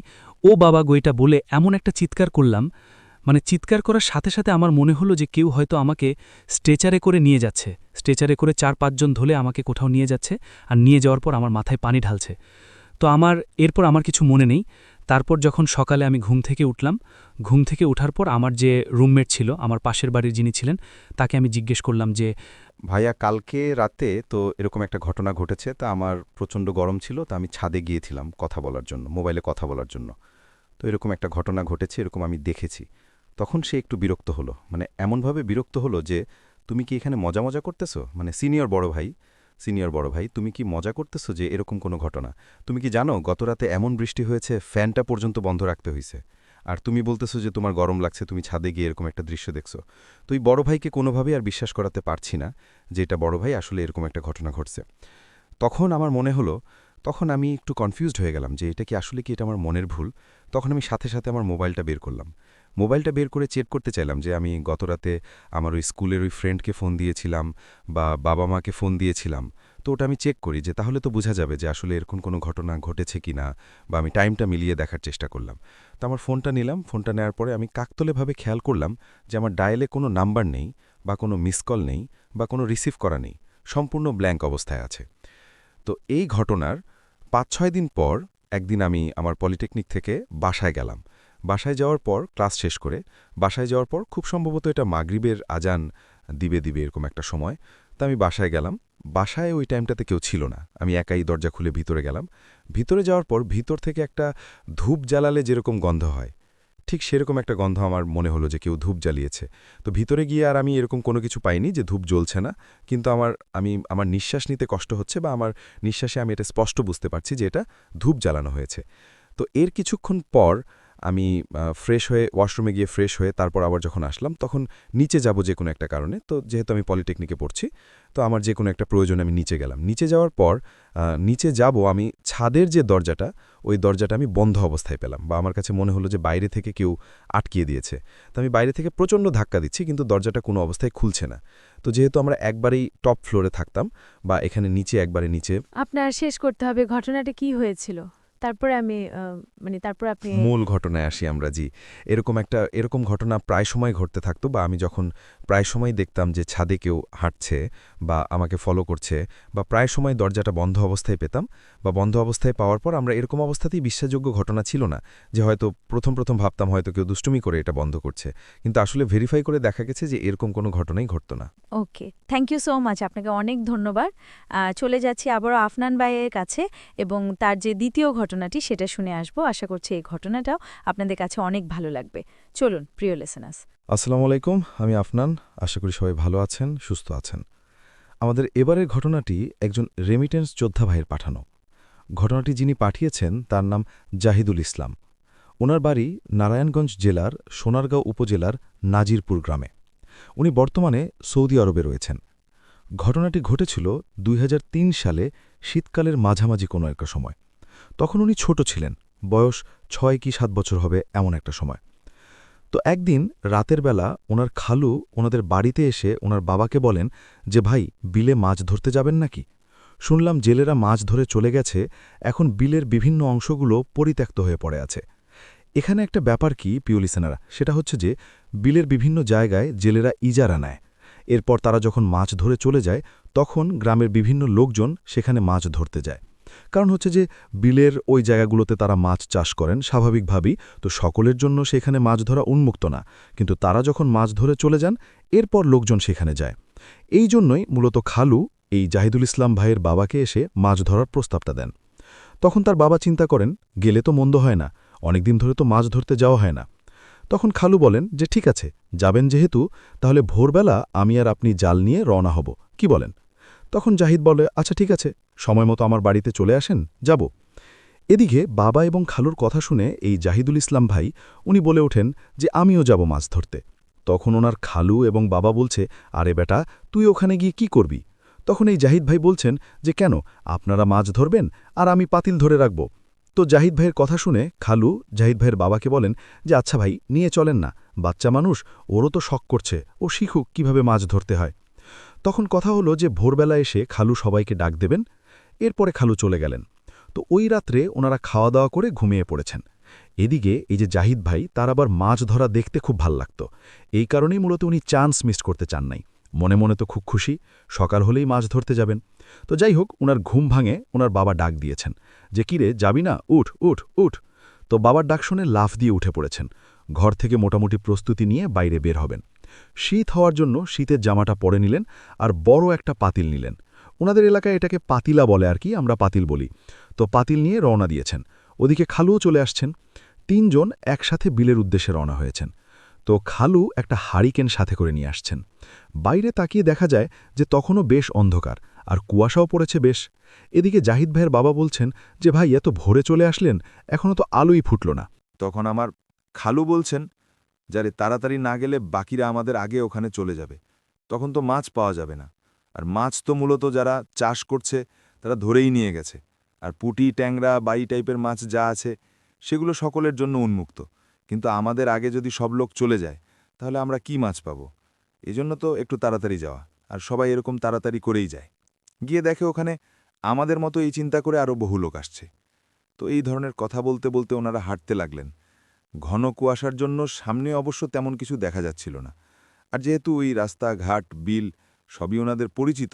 G: ও বাবা গইটা বলে এমন একটা চিৎকার করলাম, মানে চিৎকার করার সাথে সাথে আমার মনে হলো যে কেউ হয়তো আমাকে স্ট্রেচারে করে নিয়ে যাচ্ছে, স্ট্রেচারে করে 4-5 জন ধরে আমাকে কোথাও নিয়ে যাচ্ছে, আর নিয়ে যাওয়ার পর আমার মাথায় পানি ঢালছে। তো এরপর আমার কিছু মনে নেই। তারপর যখন সকালে আমি ঘুম থেকে উঠলাম, ঘুম থেকে ওঠার পর আমার যে রুমমেট ছিল, আমার পাশের বাড়ির যিনি ছিলেন, তাকে আমি জিজ্ঞেস করলাম যে,
A: ভাইয়া, কালকে রাতে তো এরকম একটা ঘটনা ঘটেছে, তা আমার প্রচণ্ড গরম ছিল, তা আমি ছাদে গিয়েছিলাম কথা বলার জন্য, মোবাইলে কথা বলার জন্য। তো এরকম একটা ঘটনা ঘটেছে, এরকম আমি দেখেছি। তখন সে একটু বিরক্ত হলো, মানে এমনভাবে বিরক্ত হলো যে, তুমি কি এখানে মজা করতেছো? মানে সিনিয়র বড় ভাই, তুমি কি মজা করতেছো যে এরকম কোনো ঘটনা? তুমি কি জানো গতরাতে এমন বৃষ্টি হয়েছে, ফ্যানটা পর্যন্ত বন্ধ রাখতে হয়েছে, আর তুমি বলতেছো যে তোমার গরম লাগছে, তুমি ছাদে গিয়ে এরকম একটা দৃশ্য দেখছো। তো এই বড় ভাইকে কোনোভাবেই আর বিশ্বাস করাতে পারছি না যে এটা বড় ভাই, আসলে এরকম একটা ঘটনা ঘটছে। তখন আমার মনে হলো, তখন আমি একটু কনফিউজড হয়ে গেলাম যে এটা কি আসলে কি এটা আমার মনের ভুল। তখন আমি সাথে সাথে আমার মোবাইলটা বের করলাম, মোবাইলটা বের করে চেক করতে চাইলাম যে আমি গতরাতে আমার ওই স্কুলের ওই ফ্রেন্ডকে ফোন দিয়েছিলাম বা বাবা মাকে ফোন দিয়েছিলাম। তো ওটা আমি চেক করি, যে তাহলে তো বোঝা যাবে যে আসলে এরকম কোনো ঘটনা ঘটেছে কি না, বা আমি টাইমটা মিলিয়ে দেখার চেষ্টা করলাম। তো আমার ফোনটা নিলাম, ফোনটা নেওয়ার পরে আমি কাকতলেভাবে খেয়াল করলাম যে আমার ডায়ালে কোনো নাম্বার নেই, বা কোনো মিস কল নেই, বা কোনো রিসিভ করা নেই, সম্পূর্ণ ব্ল্যাঙ্ক অবস্থায় আছে। তো এই ঘটনার 5-6 দিন পর একদিন আমি আমার পলিটেকনিক থেকে বাসায় গেলাম। বাসায় যাওয়ার পর ক্লাস শেষ করে বাসায় যাওয়ার পর খুব সম্ভবত এটা মাগরিবের আজান দিবে এরকম একটা সময়। তা আমি বাসায় গেলাম। বাসায় ওই টাইমটাতে কেউ ছিল না, আমি একাই দরজা খুলে ভিতরে গেলাম। ভিতরে যাওয়ার পর ভিতর থেকে একটা ধূপ জ্বালালে যেরকম গন্ধ হয়, ঠিক সেরকম একটা গন্ধ আমার মনে হলো যে কেউ ধূপ জ্বালিয়েছে। তো ভিতরে গিয়ে আর আমি এরকম কোনো কিছু পাইনি যে ধূপ জ্বলছে না, কিন্তু আমার নিঃশ্বাস নিতে কষ্ট হচ্ছে, বা আমার নিঃশ্বাসে আমি এটা স্পষ্ট বুঝতে পারছি যে এটা ধূপ জ্বালানো হয়েছে। তো এর কিছুক্ষণ পর আমি ফ্রেশ হয়ে ওয়াশরুমে গিয়ে ফ্রেশ হয়ে তারপর আবার যখন আসলাম, তখন নিচে যাব যে কোনো একটা কারণে। তো যেহেতু আমি পলিটেকনিকে পড়ছি, তো আমার যে কোনো একটা প্রয়োজনে আমি নিচে গেলাম। নিচে যাওয়ার পর নিচে যাব আমি, ছাদের যে দরজাটা, ওই দরজাটা আমি বন্ধ অবস্থায় পেলাম, বা আমার কাছে মনে হলো যে বাইরে থেকে কেউ আটকিয়ে দিয়েছে। তো আমি বাইরে থেকে প্রচণ্ড ধাক্কা দিচ্ছি, কিন্তু দরজাটা কোনো অবস্থায় খুলছে না। তো যেহেতু আমরা একবারেই টপ ফ্লোরে থাকতাম, বা এখানে নিচে একবারে নিচে,
H: আপনার শেষ করতে হবে ঘটনাটা কি হয়েছিল, তারপরে আমি তারপর আপনি
A: মূল ঘটনায় আসি আমরা। জি, এরকম ঘটনা প্রায় সময় ঘটতে থাকতো, বা আমি যখন প্রায় সময় দেখতাম যে ছাদে কেউ হাঁটছে বা আমাকে ফলো করছে, বা প্রায় সময় দরজাটা বন্ধ অবস্থায় পেতাম, বা বন্ধ অবস্থায় পাওয়ার পর আমরা এরকম অবস্থাতেই বিশ্বাসযোগ্য ঘটনা ছিল না, যে হয়তো প্রথম ভাবতাম হয়তো কেউ দুষ্টুমি করে এটা বন্ধ করছে, কিন্তু আসলে ভেরিফাই করে দেখা গেছে যে এরকম কোনো ঘটনাই ঘটতো না।
H: ওকে, থ্যাংক ইউ সো মাচ, আপনাকে অনেক ধন্যবাদ। চলে যাচ্ছি আবারও আফনান ভাইয়ের কাছে, এবং তার যে দ্বিতীয় ঘটনাটি সেটা শুনে আসব। আশা করছি এই ঘটনাটাও আপনাদের কাছে অনেক ভালো লাগবে। চলুন প্রিয় লিসেনার্স।
C: আসসালামু আলাইকুম, আমি আফনান। আশা করি সবাই ভালো আছেন, সুস্থ আছেন। আমাদের এবারের ঘটনাটি একজন রেমিটেন্স যোদ্ধা ভাইয়ের পাঠানো। ঘটনাটি যিনি পাঠিয়েছেন তার নাম জাহিদুল ইসলাম। ওনার বাড়ি নারায়ণগঞ্জ জেলার সোনারগাঁও উপজেলার নাজিরপুর গ্রামে। উনি বর্তমানে সৌদি আরবে রয়েছেন। ঘটনাটি ঘটেছিল 2003 সালে শীতকালের মাঝামাঝি কোনো একটা সময়। তখন উনি ছোট ছিলেন, বয়স 6 কি 7 বছর হবে এমন একটা সময়। তো একদিন রাতের বেলা ওনার খালু ওনাদের বাড়িতে এসে ওনার বাবাকে বলেন যে, ভাই, বিলে মাছ ধরতে যাবেন নাকি?
D: শুনলাম জেলেরা মাছ ধরে চলে গেছে, এখন বিলের বিভিন্ন অংশগুলো পরিত্যক্ত হয়ে পড়ে আছে। এখানে একটা ব্যাপার কি প্রিয় লিসেনারা, সেটা হচ্ছে যে বিলের বিভিন্ন জায়গায় জেলেরা ইজারা নেয়। এরপর তারা যখন মাছ ধরে চলে যায় তখন গ্রামের বিভিন্ন লোকজন সেখানে মাছ ধরতে যায়। কারণ হচ্ছে যে বিলের ওই জায়গাগুলোতে তারা মাছ চাষ করেন স্বাভাবিকভাবেই, তো সকলের জন্য সেখানে মাছ ধরা উন্মুক্ত না, কিন্তু তারা যখন মাছ ধরে চলে যান এরপর লোকজন সেখানে যায়। এই জন্যই মূলত খালু এই জাহিদুল ইসলাম ভাইয়ের বাবাকে এসে মাছ ধরার প্রস্তাবটা দেন। তখন তার বাবা চিন্তা করেন গেলে তো মন্দ হয় না, অনেকদিন ধরে তো মাছ ধরতে যাওয়া হয় না। তখন খালু বলেন যে ঠিক আছে, যাবেন যেহেতু তাহলে ভোরবেলা আমি আর আপনি জাল নিয়ে রওনা হব, কি বলেন? তখন জাহিদ বলে আচ্ছা ঠিক আছে, সময় মতো আমার বাড়িতে চলে আসেন, যাব। এদিকে বাবা এবং খালুর কথা শুনে এই জাহিদুল ইসলাম ভাই উনি বলে ওঠেন যে আমিও যাব মাছ ধরতে। তখন ওনার খালু এবং বাবা বলছে আরে বেটা, তুই ওখানে গিয়ে কি করবি? তখন এই জাহিদ ভাই বলছেন যে কেন, আপনারা মাছ ধরবেন আর আমি পাতিল ধরে রাখব। তো জাহিদ ভাইয়ের কথা শুনে খালু জাহিদ ভাইয়ের বাবাকে বলেন যে আচ্ছা ভাই, নিয়ে চলেন না, বাচ্চা মানুষ, ওরও তো শখ করছে, ও শিখুক কিভাবে মাছ ধরতে হয়। তখন কথা হলো যে ভোরবেলা এসে খালু সবাইকে ডাক দেবেন, এরপরে খালু চলে গেলেন। তো ওই রাত্রে ওনারা খাওয়া দাওয়া করে ঘুমিয়ে পড়েছেন। এদিকে এই যে জাহিদ ভাই, তার আবার মাছ ধরা দেখতে খুব ভাল লাগত, এই কারণেই মূলত উনি চান্স মিস করতে চান নাই। মনে মনে তো খুব খুশি, সকাল হলেই মাছ ধরতে যাবেন। তো যাই হোক, ওনার ঘুম ভাঙে ওনার বাবা ডাক দিয়েছেন যে কিরে যাবি না, উঠ উঠ উঠ। তো বাবার ডাক শুনে লাফ দিয়ে উঠে পড়েছেন, ঘর থেকে মোটামুটি প্রস্তুতি নিয়ে বাইরে বের হবেন। শীত হওয়ার জন্য শীতের জামাটা পরে নিলেন আর বড় একটা পাতিল নিলেন। ওনাদের এলাকায় এটাকে পাতিলা বলে আর কি, আমরা পাতিল বলি। তো পাতিল নিয়ে রওনা দিয়েছেন। ওদিকে খালুও চলে আসছেন। ৩ জন একসাথে বিলের উদ্দেশ্যে রওনা হয়েছেন। তো খালু একটা হারিকেন সাথে করে নিয়ে আসছেন। বাইরে তাকিয়ে দেখা যায় যে তখনও বেশ অন্ধকার আর কুয়াশাও পড়েছে বেশ। এদিকে জাহিদ ভাইয়ের বাবা বলছেন যে ভাই, এত ভোরে চলে আসলেন, এখনও তো আলোই ফুটল না।
C: তখন আমার খালু বলছেন যারে তাড়াতাড়ি না গেলে বাকিরা আমাদের আগে ওখানে চলে যাবে, তখন তো মাছ পাওয়া যাবে না। আর মাছ তো মূলত যারা চাষ করছে তারা ধরেই নিয়ে গেছে, আর পুঁটি ট্যাংরা বাই টাইপের মাছ যা আছে সেগুলো সকলের জন্য উন্মুক্ত। কিন্তু আমাদের আগে যদি সব লোক চলে যায় তাহলে আমরা কি মাছ পাব? এজন্য তো একটু তাড়াতাড়ি যাওয়া, আর সবাই এরকম তাড়াতাড়ি করেই যায়। গিয়ে দেখে ওখানে আমাদের মতো এই চিন্তা করে আরও বহু লোক আসছে। তো এই ধরনের কথা বলতে বলতে ওনারা হাঁটতে লাগলেন। ঘন কুয়াশার জন্য সামনে অবশ্য তেমন কিছু দেখা যাচ্ছিল না, আর যেহেতু ওই রাস্তাঘাট বিল সবই ওনাদের পরিচিত,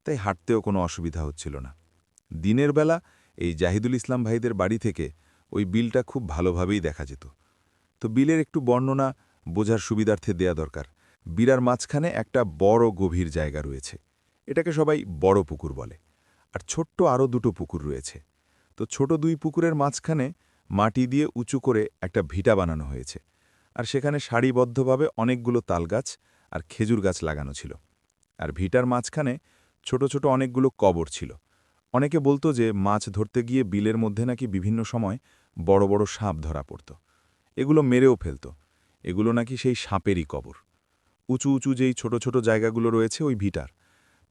C: তাই হাঁটতেও কোনো অসুবিধা হচ্ছিল না। দিনের বেলা এই জাহিদুল ইসলাম ভাইদের বাড়ি থেকে ওই বিলটা খুব ভালোভাবেই দেখা যেত। তো বিলের একটু বর্ণনা বোঝার সুবিধার্থে দেয়া দরকার। বিরার মাঝখানে একটা বড় গভীর জায়গা রয়েছে, এটাকে সবাই বড় পুকুর বলে। আর ছোট্ট আরও 2টো পুকুর রয়েছে। তো ছোট 2 পুকুরের মাঝখানে মাটি দিয়ে উঁচু করে একটা ভিটা বানানো হয়েছে, আর সেখানে সারিবদ্ধভাবে অনেকগুলো তালগাছ আর খেজুর গাছ লাগানো ছিল। আর ভিটার মাঝখানে ছোট ছোট অনেকগুলো কবর ছিল। অনেকে বলতো যে মাছ ধরতে গিয়ে বিলের মধ্যে নাকি বিভিন্ন সময় বড় বড় সাপ ধরা পড়ত, এগুলো মেরেও ফেলত। এগুলো নাকি সেই সাপেরই কবর। উঁচু উঁচু যেই ছোট ছোট জায়গাগুলো রয়েছে ওই ভিটার,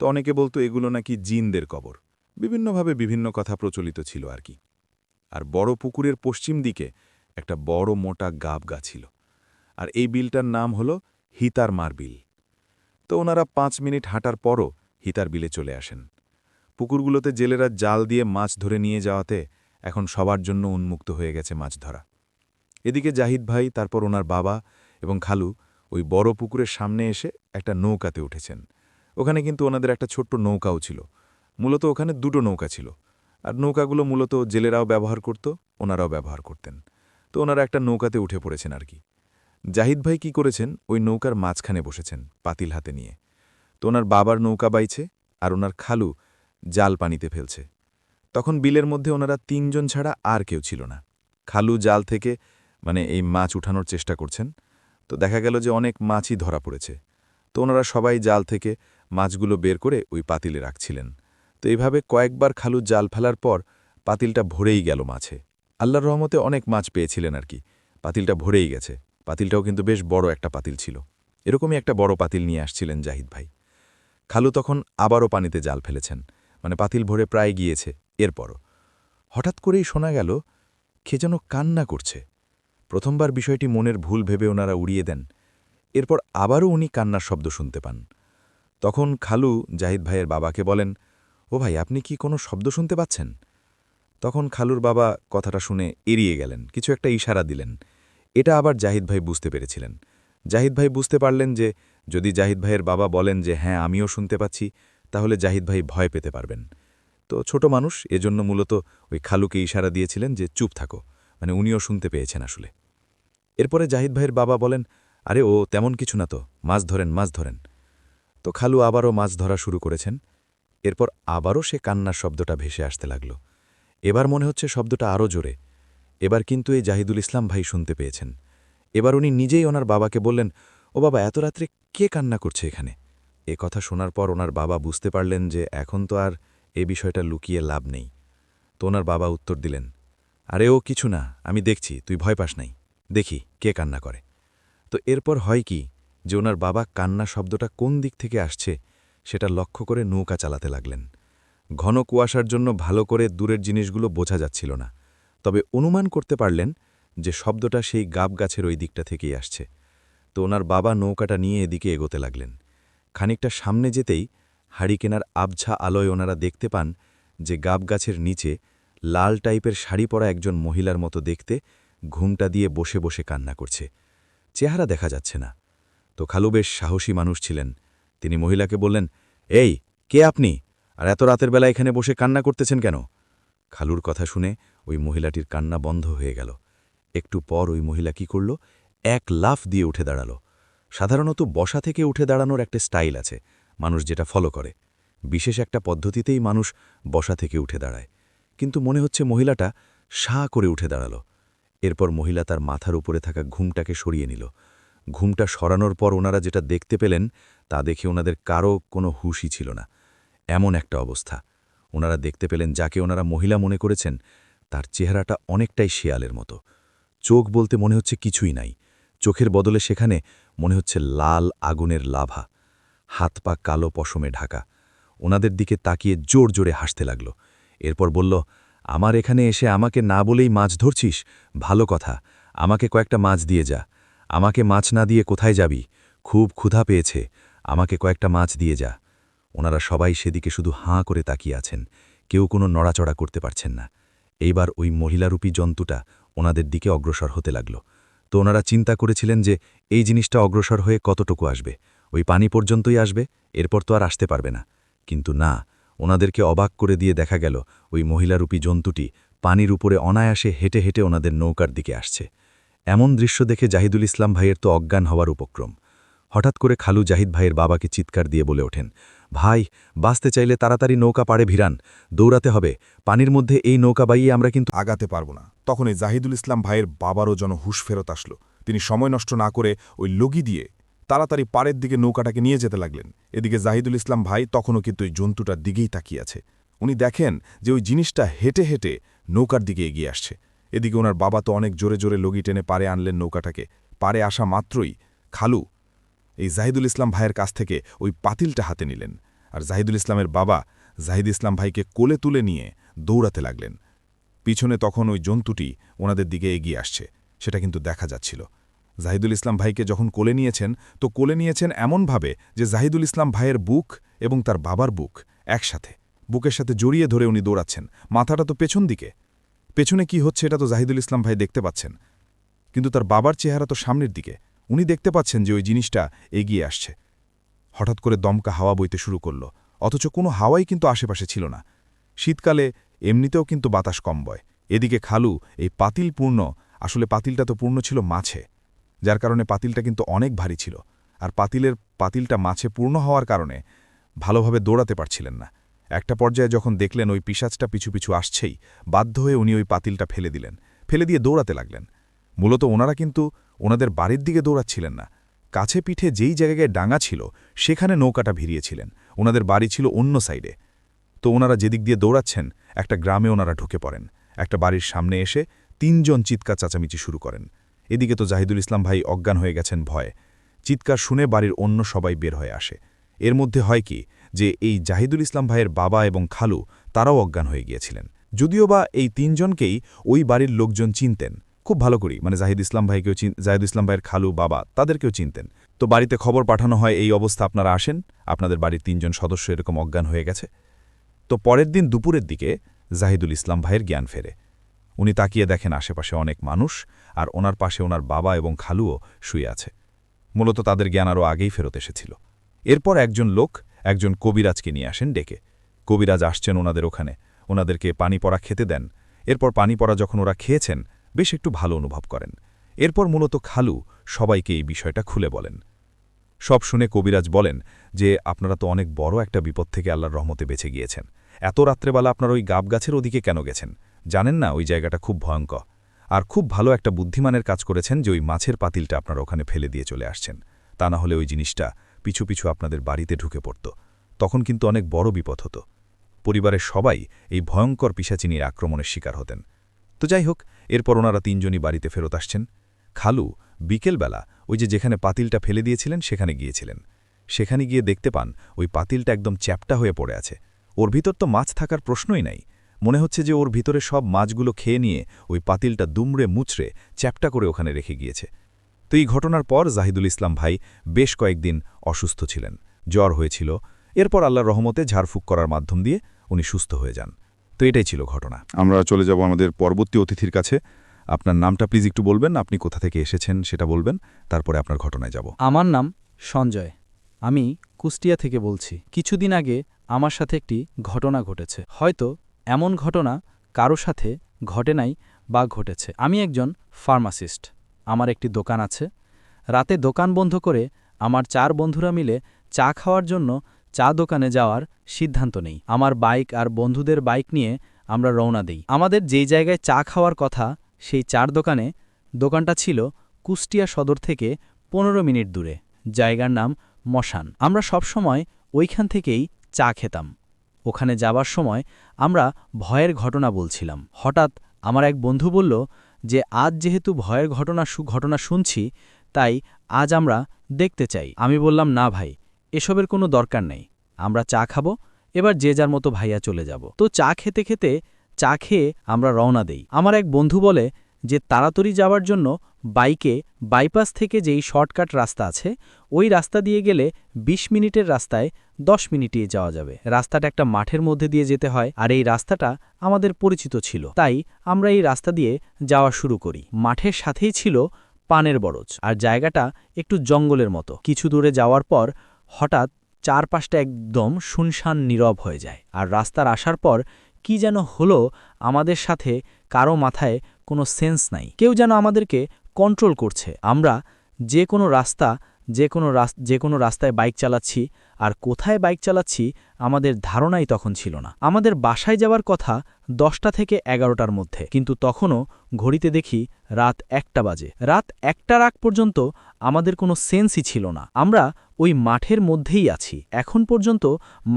C: তো অনেকে বলতো এগুলো নাকি জিনদের কবর। বিভিন্নভাবে বিভিন্ন কথা প্রচলিত ছিল আর কি। আর বড় পুকুরের পশ্চিম দিকে একটা বড় মোটা গাবগা ছিল, আর এই বিলটার নাম হল হিতার মার বিল। তো ওনারা 5 মিনিট হাঁটার পরও হিতার বিলে চলে আসেন। পুকুরগুলোতে জেলেরা জাল দিয়ে মাছ ধরে নিয়ে যাওয়াতে এখন সবার জন্য উন্মুক্ত হয়ে গেছে মাছ ধরা। এদিকে জাহিদ ভাই, তারপর ওনার বাবা এবং খালু ওই বড় পুকুরের সামনে এসে একটা নৌকাতে উঠেছেন। ওখানে কিন্তু ওনাদের একটা ছোট্ট নৌকাও ছিল। মূলত ওখানে 2টো নৌকা ছিল, আর নৌকাগুলো মূলত জেলেরাও ব্যবহার করত, ওনারাও ব্যবহার করতেন। তো ওনারা একটা নৌকাতে উঠে পড়েছেন আর কি। জাহিদ ভাই কি করেছেন, ওই নৌকার মাঝখানে বসেছেন পাতিল হাতে নিয়ে। তো ওনার বাবার নৌকা বাইছে আর ওনার খালু জাল পানিতে ফেলছে। তখন বিলের মধ্যে ওনারা 3 জন ছাড়া আর কেউ ছিল না। খালু জাল থেকে এই মাছ উঠানোর চেষ্টা করছেন। তো দেখা গেল যে অনেক মাছই ধরা পড়েছে। তো ওনারা সবাই জাল থেকে মাছগুলো বের করে ওই পাতিলে রাখছিলেন। তো এইভাবে কয়েকবার খালু জাল ফেলার পর পাতিলটা ভরেই গেল মাছে। আল্লাহর রহমতে অনেক মাছ পেয়েছিলেন আর কি, পাতিলটা ভরেই গেছে। পাতিলটাও কিন্তু বেশ বড় একটা পাতিল ছিল। এরকমই একটা বড় পাতিল নিয়ে আসছিলেন জাহিদ ভাই। খালু তখন আবারও পানিতে জাল ফেলেছেন, পাতিল ভরে প্রায় গিয়েছে। এরপরও হঠাৎ করেই শোনা গেল কে যেন কান্না করছে। প্রথমবার বিষয়টি মনের ভুল ভেবে ওনারা উড়িয়ে দেন। এরপর আবারও উনি কান্নার শব্দ শুনতে পান। তখন খালু জাহিদ ভাইয়ের বাবাকে বলেন, ও ভাই, আপনি কি কোনো শব্দ শুনতে পাচ্ছেন? তখন খালুর বাবা কথাটা শুনে এড়িয়ে গেলেন, কিছু একটা ইশারা দিলেন। এটা আবার জাহিদ ভাই বুঝতে পেরেছিলেন। জাহিদ ভাই বুঝতে পারলেন যে যদি জাহিদ ভাইয়ের বাবা বলেন যে হ্যাঁ আমিও শুনতে পাচ্ছি, তাহলে জাহিদ ভাই ভয় পেতে পারবেন। তো ছোট মানুষ, এজন্য মূলত ওই খালুকে ইশারা দিয়েছিলেন যে চুপ থাকো, মানে উনিও শুনতে পেয়েছেন আসলে। এরপরে জাহিদ ভাইয়ের বাবা বলেন, আরে ও তেমন কিছু না তো, মাছ ধরেন মাছ ধরেন। তো খালু আবারও মাছ ধরা শুরু করেছেন। এরপর আবারও সে কান্নার শব্দটা ভেসে আসতে লাগল। এবার মনে হচ্ছে শব্দটা আরও জোরে। এবার কিন্তু এই জাহিদুল ইসলাম ভাই শুনতে পেয়েছেন। এবার উনি নিজেই ওনার বাবাকে বললেন, ও বাবা, এত রাত্রে কে কান্না করছে এখানে? এ কথা শোনার পর ওনার বাবা বুঝতে পারলেন যে এখন তো আর এ বিষয়টা লুকিয়ে লাভ নেই। তো ওনার বাবা উত্তর দিলেন, আরে ও কিছু না, আমি দেখছি, তুই ভয় পাস নাই, দেখি কে কান্না করে। তো এরপর হয় কি যে ওনার বাবা কান্না শব্দটা কোন দিক থেকে আসছে সেটা লক্ষ্য করে নৌকা চালাতে লাগলেন। ঘন কুয়াশার জন্য ভালো করে দূরের জিনিসগুলো বোঝা যাচ্ছিল না, তবে অনুমান করতে পারলেন যে শব্দটা সেই গাব গাছের ওই দিকটা থেকেই আসছে। তো ওনার বাবা নৌকাটা নিয়ে এদিকে এগোতে লাগলেন। খানিকটা সামনে যেতেই হারিকেনার আবছা আলোয় ওনারা দেখতে পান যে গাব গাছের নিচে লাল টাইপের শাড়ি পরা একজন মহিলার মতো দেখতে ঘুমটা দিয়ে বসে বসে কান্না করছে। চেহারা দেখা যাচ্ছে না। তো খালু বেশ সাহসী মানুষ ছিলেন। তিনি মহিলাকে বললেন, এই, কে আপনি? আর এত রাতের বেলা এখানে বসে কান্না করতেছেন কেন? খালুর কথা শুনে ওই মহিলাটির কান্না বন্ধ হয়ে গেল। একটু পর ওই মহিলা কি করল, এক লাফ দিয়ে উঠে দাঁড়াল। সাধারণত বসা থেকে উঠে দাঁড়ানোর একটা স্টাইল আছে, মানুষ যেটা ফলো করে। বিশেষ একটা পদ্ধতিতেই মানুষ বসা থেকে উঠে দাঁড়ায়। কিন্তু মনে হচ্ছে মহিলাটা সাঁ করে উঠে দাঁড়াল। এরপর মহিলা তার মাথার উপরে থাকা ঘুমটাকে সরিয়ে নিল। ঘুমটা সরানোর পর ওনারা যেটা দেখতে পেলেন তা দেখে ওনাদের কারও কোনো হুঁশই ছিল না। এমন একটা অবস্থা। ওনারা দেখতে পেলেন যাকে ওনারা মহিলা মনে করেছেন তার চেহারাটা অনেকটাই শেয়ালের মতো। চোখ বলতে মনে হচ্ছে কিছুই নাই, চোখের বদলে সেখানে মনে হচ্ছে লাল আগুনের লাভা। হাত পা কালো পশমে ঢাকা। ওনাদের দিকে তাকিয়ে জোর জোরে হাসতে লাগল। এরপর বলল, আমার এখানে এসে আমাকে না বলেই মাছ ধরছিস? ভালো কথা, আমাকে কয়েকটা মাছ দিয়ে যা। আমাকে মাছ না দিয়ে কোথায় যাবি? খুব ক্ষুধা পেয়েছে, আমাকে কয়েকটা মাছ দিয়ে যা। ওনারা সবাই সেদিকে শুধু হাঁ করে তাকিয়ে আছেন, কেউ কোনো নড়াচড়া করতে পারছেন না। এইবার ওই মহিলারূপী জন্তুটা ওনাদের দিকে অগ্রসর হতে লাগল। তো ওনারা চিন্তা করেছিলেন যে এই জিনিসটা অগ্রসর হয়ে কতটুকু আসবে, ওই পানি পর্যন্তই আসবে, এরপর তো আর আসতে পারবে না। কিন্তু না, ওনাদেরকে অবাক করে দিয়ে দেখা গেল ওই মহিলারূপী জন্তুটি পানির উপরে অনায়াসে হেঁটে হেঁটে ওনাদের নৌকার দিকে আসছে। এমন দৃশ্য দেখে জাহিদুল ইসলাম ভাইয়ের তো অজ্ঞান হওয়ার উপক্রম। হঠাৎ করে খালু জাহিদ ভাইয়ের বাবাকে চিৎকার দিয়ে বলে ওঠেন, ভাই, বাঁচতে চাইলে তাড়াতাড়ি নৌকা পাড়ে ভিড়ান, দৌড়াতে হবে, পানির মধ্যে এই নৌকা বাইয়ে আমরা কিন্তু
I: আগাতে পারব না। তখনই জাহিদুল ইসলাম ভাইয়ের বাবারও যেন হুঁশ ফেরত আসলো। তিনি সময় নষ্ট না করে ওই লগি দিয়ে তাড়াতাড়ি পাড়ের দিকে নৌকাটাকে নিয়ে যেতে লাগলেন। এদিকে জাহিদুল ইসলাম ভাই তখনও কিন্তু ওই জন্তুটার দিকেই তাকিয়ে আছে। উনি দেখেন যে ওই জিনিসটা হেঁটে হেঁটে নৌকার দিকে এগিয়ে আসছে। এদিকে ওনার বাবা তো অনেক জোরে জোরে লগি টেনে পাড়ে আনলেন নৌকাটাকে। পাড়ে আসা মাত্রই খালু এই জাহিদুল ইসলাম ভাইয়ের কাছ থেকে ওই পাতিলটা হাতে নিলেন, আর জাহিদুল ইসলামের বাবা জাহিদ ইসলাম ভাইকে কোলে তুলে নিয়ে দৌড়াতে লাগলেন। পিছনে তখন ওই জন্তুটি ওনাদের দিকে এগিয়ে আসছে, সেটা কিন্তু দেখা যাচ্ছিল। জাহিদুল ইসলাম ভাইকে যখন কোলে নিয়েছেন, তো কোলে নিয়েছেন এমনভাবে যে জাহিদুল ইসলাম ভাইয়ের বুক এবং তার বাবার বুক একসাথে, বুকের সাথে জড়িয়ে ধরে উনি দৌড়াচ্ছেন। মাথাটা তো পেছন দিকে, পেছনে কি হচ্ছে এটা তো জাহিদুল ইসলাম ভাই দেখতে পাচ্ছেন, কিন্তু তার বাবার চেহারা তো সামনের দিকে। উনি দেখতে পাচ্ছেন যে ওই জিনিসটা এগিয়ে আসছে। হঠাৎ করে দমকা হাওয়া বইতে শুরু করল, অথচ কোনো হাওয়াই কিন্তু আশেপাশে ছিল না। শীতকালে এমনিতেও কিন্তু বাতাস কম বয়। এদিকে খালু এই পাতিল পূর্ণ, আসলে পাতিলটা তো পূর্ণ ছিল মাছে, যার কারণে পাতিলটা কিন্তু অনেক ভারী ছিল। আর পাতিলটা মাছে পূর্ণ হওয়ার কারণে ভালোভাবে দৌড়াতে পারছিলেন না। একটা পর্যায়ে যখন দেখলেন ওই পিশাচটা পিছু পিছু আসছেই, বাধ্য হয়ে উনি ওই পাতিলটা ফেলে দিলেন, ফেলে দিয়ে দৌড়াতে লাগলেন। মূলত ওনারা কিন্তু ওনাদের বাড়ির দিকে দৌড়াচ্ছিলেন না, কাছে পিঠে যেই জায়গায় ডাঙা ছিল সেখানে নৌকাটা ভিড়িয়েছিলেন। ওনাদের বাড়ি ছিল অন্য সাইডে। তো ওনারা যেদিক দিয়ে দৌড়াচ্ছেন, একটা গ্রামে ওনারা ঢুকে পড়েন। একটা বাড়ির সামনে এসে ৩ জন চিৎকার চাচামিচি শুরু করেন। এদিকে তো জাহিদুল ইসলাম ভাই অজ্ঞান হয়ে গেছেন ভয়ে। চিৎকার শুনে বাড়ির অন্য সবাই বের হয়ে আসে। এর মধ্যে হয় কি যে এই জাহিদুল ইসলাম ভাইয়ের বাবা এবং খালু তারাও অজ্ঞান হয়ে গিয়েছিলেন। যদিও বা এই ৩ জনকেই ওই বাড়ির লোকজন চিনতেন খুব ভালো করেই, মানে জাহিদ ইসলাম ভাইয়ের খালু, বাবা, তাদেরকেও চিনতেন। তো বাড়িতে খবর পাঠানো হয় এই অবস্থা, আপনারা আসেন, আপনাদের বাড়ির ৩ জন সদস্য এরকম অজ্ঞান হয়ে গেছে। তো পরের দিন দুপুরের দিকে জাহিদুল ইসলাম ভাইয়ের জ্ঞান ফেরে। উনি তাকিয়ে দেখেন আশেপাশে অনেক মানুষ, আর ওনার পাশে ওনার বাবা এবং খালুও শুয়ে আছে। মূলত তাদের জ্ঞান আরও আগেই ফেরত এসেছিল। এরপর একজন লোক একজন কবিরাজকে নিয়ে আসেন ডেকে। কবিরাজ আসছেন ওনাদের ওখানে, ওনাদেরকে পানি পড়া খেতে দেন। এরপর পানি পড়া যখন ওরা খেয়েছেন বেশ একটু ভালো অনুভব করেন। এরপর মূলত খালু সবাইকে এই বিষয়টা খুলে বলেন। সব শুনে কবিরাজ বলেন যে আপনারা তো অনেক বড় একটা বিপদ থেকে আল্লাহর রহমতে বেঁচে গিয়েছেন। এত রাত্রেবেলা আপনার ওই গাব গাছের ওদিকে কেন গেছেন? জানেন না ওই জায়গাটা খুব ভয়ঙ্কর। আর খুব ভালো একটা বুদ্ধিমানের কাজ করেছেন যে ওই মাছের পাতিলটা আপনারা ওখানে ফেলে দিয়ে চলে আসছেন। তা না হলে ওই জিনিসটা পিছু পিছু আপনাদের বাড়িতে ঢুকে পড়ত, তখন কিন্তু অনেক বড় বিপদ হতো। পরিবারের সবাই এই ভয়ঙ্কর পিশাচিনীর আক্রমণের শিকার হতেন। তো যাই হোক, এরপর ওনারা তিনজনই বাড়িতে ফেরত আসছেন। খালু বিকেলবেলা ওই যেখানে পাতিলটা ফেলে দিয়েছিলেন সেখানে গিয়েছিলেন। সেখানে গিয়ে দেখতে পান ওই পাতিলটা একদম চ্যাপ্টা হয়ে পড়ে আছে। ওর ভিতর তো মাছ থাকার প্রশ্নই নাই। মনে হচ্ছে যে ওর ভিতরে সব মাছগুলো খেয়ে নিয়ে ওই পাতিলটা দুমড়ে মুচড়ে চ্যাপ্টা করে ওখানে রেখে গিয়েছে। তো এই ঘটনার পর জাহিদুল ইসলাম ভাই বেশ কয়েকদিন অসুস্থ ছিলেন, জ্বর হয়েছিল। এরপর আল্লাহর রহমতে ঝাড়ফুঁক করার মাধ্যম দিয়ে উনি সুস্থ হয়ে যান। তো এটাই ছিল ঘটনা।
J: আমরা চলে যাব আমাদের পরবর্তী অতিথির কাছে। আপনার নামটা প্লিজ একটু বলবেন, আপনি কোথা থেকে এসেছেন সেটা বলবেন, তারপরে আপনার ঘটনায় যাব।
K: আমার নাম সঞ্জয়, আমি কুষ্টিয়া থেকে বলছি। কিছুদিন আগে আমার সাথে একটি ঘটনা ঘটেছে। হয়তো এমন ঘটনা কারো সাথে ঘটে নাই বা ঘটেছে। আমি একজন ফার্মাসিস্ট, আমার একটি দোকান আছে। রাতে দোকান বন্ধ করে আমার 4 বন্ধুরা মিলে চা খাওয়ার জন্য চা দোকানে যাওয়ার সিদ্ধান্ত নেই। আমার বাইক আর বন্ধুদের বাইক নিয়ে আমরা রওনা দেই। আমাদের যেই জায়গায় চা খাওয়ার কথা সেই চার দোকানটা ছিল কুষ্টিয়া সদর থেকে 15 মিনিট দূরে। জায়গার নাম মশান। আমরা সবসময় ওইখান থেকেই চা খেতাম। ওখানে যাবার সময় আমরা ভয়ের ঘটনা বলছিলাম। হঠাৎ আমার এক বন্ধু বলল যে আজ যেহেতু ভয়ের ঘটনা শুনছি, তাই আজ আমরা দেখতে চাই। আমি বললাম, না ভাই, এসবের কোনো দরকার নেই, আমরা চা খাবো, এবার যে যার মতো ভাইয়া চলে যাব। তো চা খেয়ে আমরা রওনা দেই। আমার এক বন্ধু বলে যে তাড়াতাড়ি যাওয়ার জন্য বাইকে বাইপাস থেকে যেই শর্টকাট রাস্তা আছে ওই রাস্তা দিয়ে গেলে 20 মিনিটের রাস্তায় 10 মিনিটে যাওয়া যাবে। রাস্তাটা একটা মাঠের মধ্যে দিয়ে যেতে হয়, আর এই রাস্তাটা আমাদের পরিচিত ছিল, তাই আমরা এই রাস্তা দিয়ে যাওয়া শুরু করি। মাঠের সাথেই ছিল পানের বরজ, আর জায়গাটা একটু জঙ্গলের মতো। কিছু দূরে যাওয়ার পর হঠাৎ চারপাশটা একদম শুনশান নীরব হয়ে যায়। আর রাস্তার আসার পর কি যেন হলো, আমাদের সাথে কারো মাথায় কোনো সেন্স নাই, কেউ যেন আমাদেরকে কন্ট্রোল করছে। আমরা যে কোনো রাস্তায় বাইক চালাচ্ছি, আর কোথায় বাইক চালাচ্ছি আমাদের ধারণাই তখন ছিল না। আমাদের বাসায় যাওয়ার কথা 10টা থেকে 11টার মধ্যে, কিন্তু তখনও ঘড়িতে দেখি রাত 1টা বাজে। রাত 1টার আগ পর্যন্ত আমাদের কোনো সেন্সই ছিল না। আমরা ওই মাঠের মধ্যেই আছি। এখন পর্যন্ত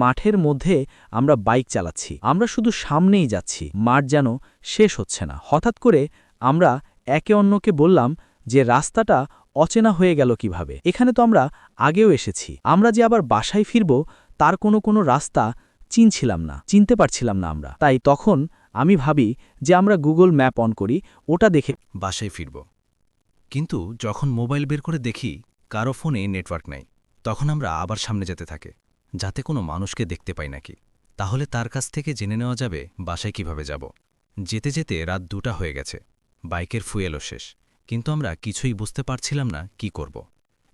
K: মাঠের মধ্যে আমরা বাইক চালাচ্ছি, আমরা শুধু সামনেই যাচ্ছি, মাঠ যেন শেষ হচ্ছে না। হঠাৎ করে আমরা একে অন্যকে বললাম যে রাস্তাটা অচেনা হয়ে গেল কিভাবে? এখানে তো আমরা আগেও এসেছি, আমরা যে আবার বাসায় ফিরব তার কোনো রাস্তা চিনতে পারছিলাম না আমরা। তাই তখন আমি ভাবি যে আমরা গুগল ম্যাপ অন করি, ওটা দেখে
L: বাসায় ফিরব। কিন্তু যখন মোবাইল বের করে দেখি কারো ফোনে নেটওয়ার্ক নাই, তখন আমরা আবার সামনে যেতে থাকে, যাতে কোনো মানুষকে দেখতে পাই নাকি, তাহলে তার কাছ থেকে জেনে নেওয়া যাবে বাসায় কিভাবে যাব। যেতে যেতে রাত 2টা হয়ে গেছে, বাইকের ফুয়েলও শেষ, কিন্তু আমরা কিছুই বুঝতে পারছিলাম না কি করব।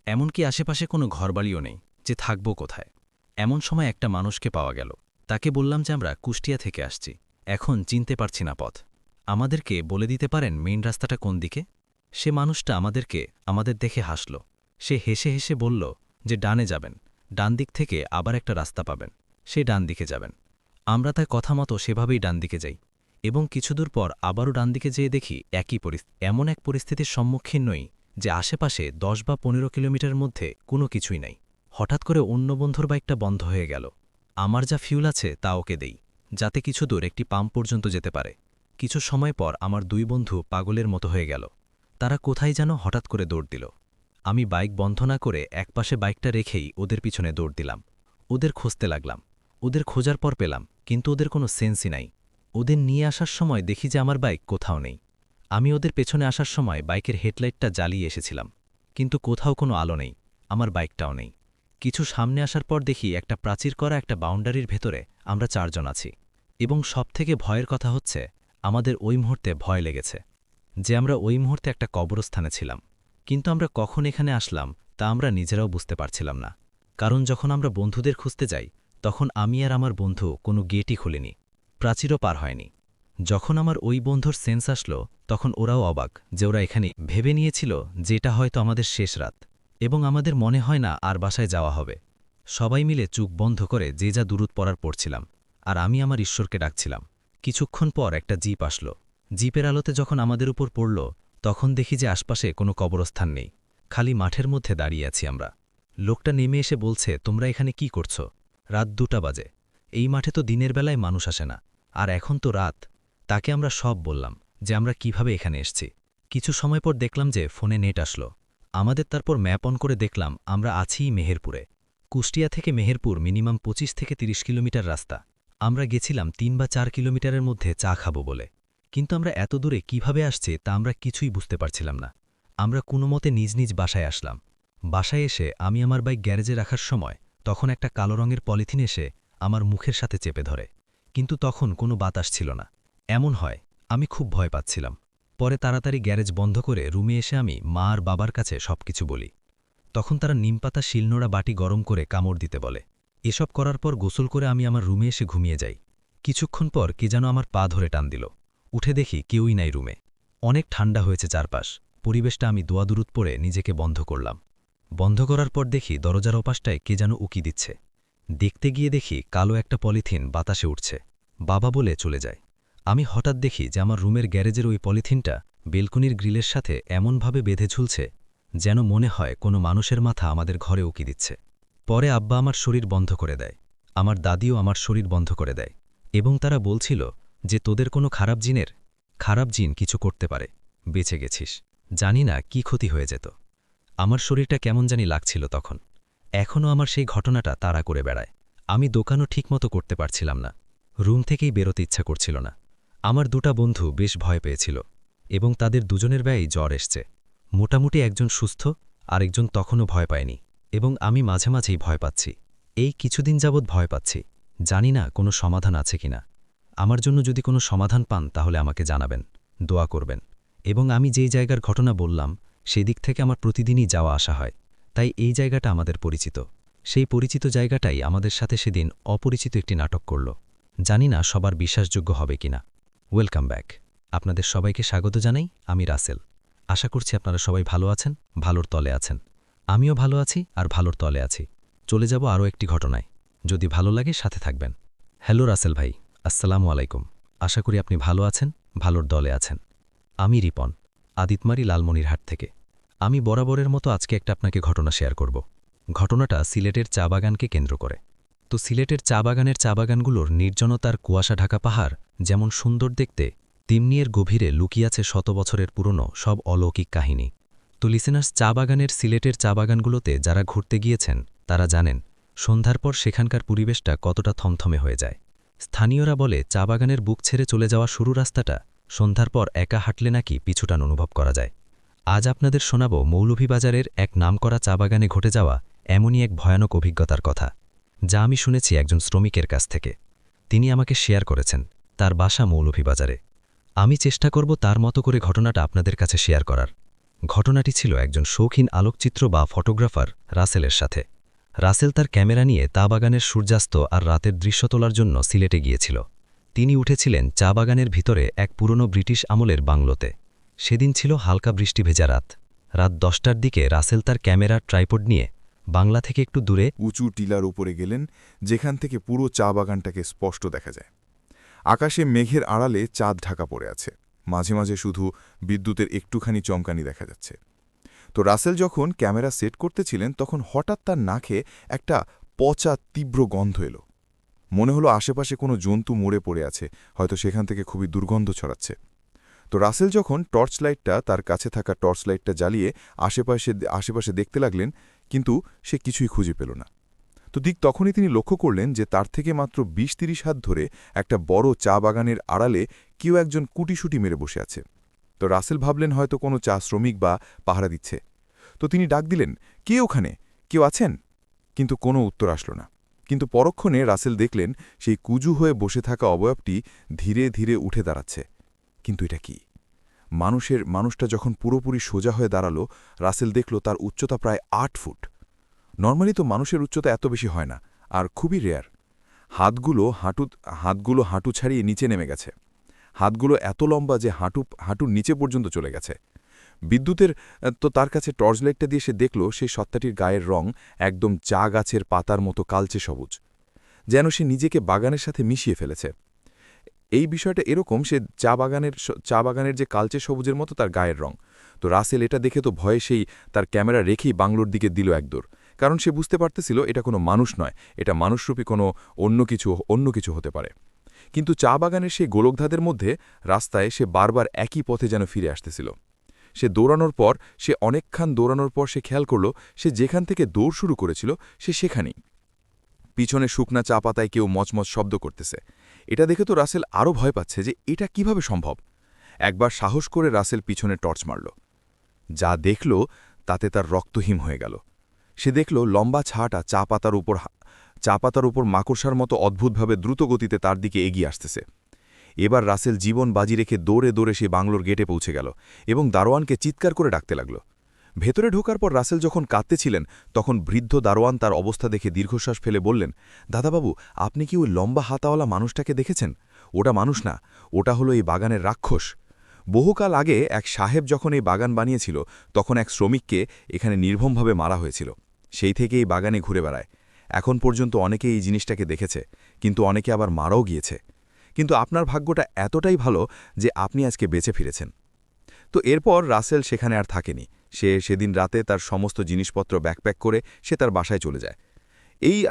L: এমনকি আশেপাশে কোনো ঘরবাড়িও নেই যে থাকব কোথায়। এমন সময় একটা মানুষকে পাওয়া গেল। তাকে বললাম যে আমরা কুষ্টিয়া থেকে আসছি, এখন চিনতে পারছি না পথ, আমাদেরকে বলে দিতে পারেন মেইন রাস্তাটা কোন দিকে? সে মানুষটা আমাদের দেখে হাসল। সে হেসে হেসে বলল যে ডানে যাবেন, ডান দিক থেকে আবার একটা রাস্তা পাবেন, সে ডান দিকে যাবেন। আমরা তার কথা মতো সেভাবেই ডান দিকে যাই, এবং কিছুদূর পর আবারও ডান দিকে যেয়ে দেখি এমন এক পরিস্থিতির সম্মুখীন নই যে আশেপাশে 10 বা 15 কিলোমিটারের মধ্যে কোনো কিছুই নাই। হঠাৎ করে অন্য বন্ধুর বাইকটা বন্ধ হয়ে গেল। আমার যা ফিউল আছে তা ওকে দেই, যাতে কিছু দূর একটি পাম্প পর্যন্ত যেতে পারে। কিছু সময় পর আমার 2 বন্ধু পাগলের মতো হয়ে গেল। তারা কোথায় যেন হঠাৎ করে দৌড় দিল। আমি বাইক বন্ধ না করে একপাশে বাইকটা রেখেই ওদের পিছনে দৌড় দিলাম। ওদের খুঁজতে লাগলাম। ওদের খোঁজার পর পেলাম, কিন্তু ওদের কোনো সেন্সই নাই। ওদের নিয়ে আসার সময় দেখি যে আমার বাইক কোথাও নেই। আমি ওদের পেছনে আসার সময় বাইকের হেডলাইটটা জ্বালিয়ে এসেছিলাম, কিন্তু কোথাও কোনো আলো নেই, আমার বাইকটাও নেই। কিছু সামনে আসার পর দেখি একটা প্রাচীর করা একটা বাউন্ডারির ভেতরে আমরা 4 জন আছি এবং সবথেকে ভয়ের কথা হচ্ছে আমাদের ওই মুহূর্তে ভয় লেগেছে যে আমরা ওই মুহূর্তে একটা কবরস্থানে ছিলাম, কিন্তু আমরা কখন এখানে আসলাম তা আমরা নিজেরাও বুঝতে পারছিলাম না। কারণ যখন আমরা বন্ধুদের খুঁজতে যাই তখন আমি আর আমার বন্ধু কোনো গেটই খুলিনি, প্রাচীরও পার হয়নি। যখন আমার ওই বন্ধুর সেন্স আসলো তখন ওরাও অবাক যে ওরা এখানে ভেবে নিয়েছিল যে এটা হয়তো আমাদের শেষ রাত এবং আমাদের মনে হয় না আর বাসায় যাওয়া হবে। সবাই মিলে চোখ বন্ধ করে যে যা দুরুদ পড়ার পড়ছিলাম আর আমি আমার ঈশ্বরকে ডাকছিলাম। কিছুক্ষণ পর একটা জিপ আসলো। জিপের আলোতে যখন আমাদের উপর পড়ল তখন দেখি যে আশপাশে কোনো কবরস্থান নেই, খালি মাঠের মধ্যে দাঁড়িয়ে আছি আমরা। লোকটা নেমে এসে বলছে, তোমরা এখানে কি করছো? রাত 2টা বাজে, এই মাঠে তো দিনের বেলায় মানুষ আসে না, আর এখন তো রাত। তাকে আমরা সব বললাম যে আমরা কিভাবে এখানে এসছি। কিছু সময় পর দেখলাম যে ফোনে নেট আসলো আমাদের। তারপর ম্যাপ অন করে দেখলাম আমরা আছিই মেহেরপুরে। কুষ্টিয়া থেকে মেহেরপুর মিনিমাম 25 থেকে 30 কিলোমিটার রাস্তা। আমরা গেছিলাম 3 বা 4 কিলোমিটারের মধ্যে চা খাবো বলে, কিন্তু আমরা এত দূরে কিভাবে আসছি তা আমরা কিছুই বুঝতে পারছিলাম না। আমরা কোনো মতে নিজ নিজ বাসায় আসলাম। বাসায় এসে আমি আমার বাইক গ্যারেজে রাখার সময় তখন একটা কালো রঙের পলিথিন এসে আমার মুখের সাথে চেপে ধরে, কিন্তু তখন কোনো বাতাস ছিল না। এমন হয় আমি খুব ভয় পাচ্ছিলাম। পরে তাড়াতাড়ি গ্যারেজ বন্ধ করে রুমে এসে আমি মা আর বাবার কাছে সবকিছু বলি। তখন তারা নিমপাতা শিলনোড়া বাটি গরম করে কামড় দিতে বলে। এসব করার পর গোসল করে আমি আমার রুমে এসে ঘুমিয়ে যাই। কিছুক্ষণ পর কে যেন আমার পা ধরে টান দিল। উঠে দেখি কেউই নাই রুমে। অনেক ঠান্ডা হয়েছে চারপাশ। পরিবেশটা আমি দোয়া দুরুদ পড়ে নিজেকে বন্ধ করলাম। বন্ধ করার পর দেখি দরজার ওপাশটায় কে যেন উকি দিচ্ছে। দেখতে গিয়ে দেখি কালো একটা পলিথিন বাতাসে উঠছে। বাবা বলে চলে যায়। আমি হঠাৎ দেখি যে আমার রুমের গ্যারেজের ওই পলিথিনটা বেলকনির গ্রিলের সাথে এমনভাবে বেঁধে ঝুলছে যেন মনে হয় কোনো মানুষের মাথা আমাদের ঘরে উকি দিচ্ছে। পরে আব্বা আমার শরীর বন্ধ করে দেয়, আমার দাদিও আমার শরীর বন্ধ করে দেয়, এবং তারা বলছিল যে তোদের কোনো খারাপ জিন কিছু করতে পারে, বেঁচে গেছিস। জানি না কি ক্ষতি হয়ে যেত। আমার শরীরটা কেমন জানি লাগছিল তখন। এখনও আমার সেই ঘটনাটা তাড়া করে বেড়ায়। আমি দোকানও ঠিকমতো করতে পারছিলাম না, রুম থেকেই বেরোতে ইচ্ছা করছিল না। আমার 2টা বন্ধু বেশ ভয় পেয়েছিল এবং তাদের দুজনের ব্যয়েই জ্বর এসছে। মোটামুটি একজন সুস্থ, আরেকজন তখনও ভয় পায়নি, এবং আমি মাঝে মাঝেই ভয় পাচ্ছি। এই কিছুদিন যাবৎ ভয় পাচ্ছি, জানি না কোনো সমাধান আছে কিনা। আমার জন্য যদি কোনো সমাধান পান তাহলে আমাকে জানাবেন, দোয়া করবেন। এবং আমি যেই জায়গার ঘটনা বললাম সেই দিক থেকে আমার প্রতিদিনই যাওয়া আসা হয়, তাই এই জায়গাটা আমাদের পরিচিত। সেই পরিচিত জায়গাটাই আমাদের সাথে সেদিন অপরিচিত একটি নাটক করল। জানি না সবার বিশ্বাসযোগ্য হবে কিনা। Welcome back. আপনাদের সবাইকে স্বাগত জানাই। আমি রাসেল। আশা করছি আপনারা সবাই ভালো আছেন, ভালোর তলে আছেন। আমিও ভালো আছি আর ভালোর তলে আছি। চলে যাব আরও একটি ঘটনায়। যদি ভালো লাগে সাথে থাকবেন। হ্যালো রাসেল ভাই, আসসালামু আলাইকুম। আশা করি আপনি ভালো আছেন, ভালোর দলে আছেন। আমি রিপন, আদিতমারি লালমনিরহাট থেকে। আমি বরাবরের মতো আজকে একটা আপনাকে ঘটনা শেয়ার করব। ঘটনাটা সিলেটের চা বাগানকে কেন্দ্র করে। তো সিলেটের চা বাগানগুলোর নির্জনতার কুয়াশা ঢাকা পাহাড় যেমন সুন্দর দেখতে, তেমনি এর গভীরে লুকিয়ে আছে শত বছরের পুরনো সব অলৌকিক কাহিনী। তো লিসেনার্স, সিলেটের চা বাগানগুলোতে যারা ঘুরতে গিয়েছেন তারা জানেন সন্ধ্যার পর সেখানকার পরিবেশটা কতটা থমথমে হয়ে যায়। স্থানীয়রা বলে চা বাগানের বুক ছেড়ে চলে যাওয়া শুরু রাস্তাটা সন্ধ্যার পর একা হাঁটলে নাকি পিছুটান অনুভব করা যায়। আজ আপনাদের শোনাব মৌলভীবাজারের এক নামকরা চা বাগানে ঘটে যাওয়া এমনই এক ভয়ানক অভিজ্ঞতার কথা, যা আমি শুনেছি একজন শ্রমিকের কাছ থেকে। তিনি আমাকে শেয়ার করেছেন। তার বাসা মৌলভীবাজারে। আমি চেষ্টা করব তার মতো করে ঘটনাটা আপনাদের কাছে শেয়ার করার। ঘটনাটি ছিল একজন শৌখিন আলোকচিত্র বা ফটোগ্রাফার রাসেলের সাথে। রাসেল তার ক্যামেরা নিয়ে চা বাগানের সূর্যাস্ত আর রাতের দৃশ্য তোলার জন্য সিলেটে গিয়েছিল। তিনি উঠেছিলেন চা বাগানের ভিতরে এক পুরনো ব্রিটিশ আমলের বাংলোতে। সেদিন ছিল হালকা বৃষ্টি ভেজা রাত। রাত 10টার দিকে রাসেল তার ক্যামেরার ট্রাইপড নিয়ে বাংলা থেকে একটু দূরে
I: উঁচু টিলার উপরে গেলেন, যেখান থেকে পুরো চা বাগানটাকে স্পষ্ট দেখা যায়। আকাশে মেঘের আড়ালে চাঁদ ঢাকা পড়ে আছে, মাঝে মাঝে শুধু বিদ্যুতের একটুখানি চমকানি দেখা যাচ্ছে। তো রাসেল যখন ক্যামেরা সেট করতেছিলেন তখন হঠাৎ তার নাকে একটা পচা তীব্র গন্ধ এলো। মনে হলো আশেপাশে কোনো জন্তু মরে পড়ে আছে, হয়তো সেখান থেকে খুবই দুর্গন্ধ ছড়াচ্ছে। তো রাসেল যখন তার কাছে থাকা টর্চ লাইটটা জ্বালিয়ে আশেপাশে দেখতে লাগলেন, কিন্তু সে কিছুই খুঁজে পেল না। তো ঠিক তখনই তিনি লক্ষ্য করলেন যে তার থেকে মাত্র ২০-৩০ হাত ধরে একটা বড় চা বাগানের আড়ালে কেউ একজন কুটিসুটি মেরে বসে আছে। তো রাসেল ভাবলেন হয়তো কোনো চা শ্রমিক বা পাহারা দিচ্ছে। তো তিনি ডাক দিলেন, কে ওখানে, কেউ আছেন? কিন্তু কোনো উত্তর আসলো না। কিন্তু পরক্ষণে রাসেল দেখলেন সেই কুজু হয়ে বসে থাকা অবয়বটি ধীরে ধীরে উঠে দাঁড়াচ্ছে। কিন্তু এটা কি? মানুষটা যখন পুরোপুরি সোজা হয়ে দাঁড়ালো, রাসেল দেখল তার উচ্চতা প্রায় ৮ ফুট। নর্মালি তো মানুষের উচ্চতা এত বেশি হয় না, আর খুবই রেয়ার। হাতগুলো হাঁটু ছাড়িয়ে নিচে নেমে গেছে। হাতগুলো এত লম্বা যে হাঁটুর নিচে পর্যন্ত চলে গেছে। বিদ্যুতের তো তার কাছে টর্চ লাইটটা দিয়ে সে দেখল সেই সত্তাটির গায়ের রং একদম চা গাছের পাতার মতো কালচে সবুজ, যেন সে নিজেকে বাগানের সাথে মিশিয়ে ফেলেছে। এই বিষয়টা এরকম, সে চা বাগানের যে কালচে সবুজের মতো তার গায়ের রং। তো রাসেল এটা দেখে তো ভয়ে সেই তার ক্যামেরা রেখেই বাংলোর দিকে দিল একদৌড়, কারণ সে বুঝতে পারতেছিল এটা কোনো মানুষ নয়, এটা মানুষরূপী কোনো অন্য কিছু হতে পারে। কিন্তু চা বাগানের সেই গোলকধাঁধের মধ্যে রাস্তায় সে বারবার একই পথে যেন ফিরে আসতেছিল। সে অনেকক্ষণ দৌড়ানোর পর সে খেয়াল করল সে যেখান থেকে দৌড় শুরু করেছিল সে সেখানেই। পিছনে শুকনা চা পাতায় কেউ মচমচ শব্দ করতেছে। এটা দেখে তো রাসেল আরও ভয় পাচ্ছে যে এটা কিভাবে সম্ভব। একবার সাহস করে রাসেল পিছনে টর্চ মারল। যা দেখল তাতে তার রক্তহীন হয়ে গেল। সে দেখল লম্বা ছাটা চা পাতার উপর মাকড়সার মতো অদ্ভুতভাবে দ্রুত গতিতে তার দিকে এগিয়ে আসতেছে। এবার রাসেল জীবন বাজি রেখে দৌড়ে দৌড়ে সে বাংলোর গেটে পৌঁছে গেল এবং দারোয়ানকে চিৎকার করে ডাকতে লাগল। ভেতরে ঢোকার পর রাসেল যখন কাঁদতেছিলেন, তখন বৃদ্ধ দারোয়ান তার অবস্থা দেখে দীর্ঘশ্বাস ফেলে বললেন, দাদাবাবু, আপনি কি ওই লম্বা হাতাওয়ালা মানুষটাকে দেখেছেন? ওটা মানুষ না, ওটা হলো এই বাগানের রাক্ষস। বহুকাল আগে এক সাহেব যখন এই বাগান বানিয়েছিল, তখন এক শ্রমিককে এখানে নির্মমভাবে মারা হয়েছিল। সেই থেকে এই বাগানে ঘুরে বেড়ায়। এখন পর্যন্ত অনেকে এই জিনিসটাকে দেখেছে, কিন্তু অনেকে আবার মারাও গিয়েছে। কিন্তু আপনার ভাগ্যটা এতটাই ভালো যে আপনি আজকে বেঁচে ফিরেছেন। তো এরপর রাসেল সেখানে আর থাকেনি। সে সেদিন রাতে তার সমস্ত জিনিসপত্র ব্যাকপ্যাক করে সে তার বাসায় চলে যায়।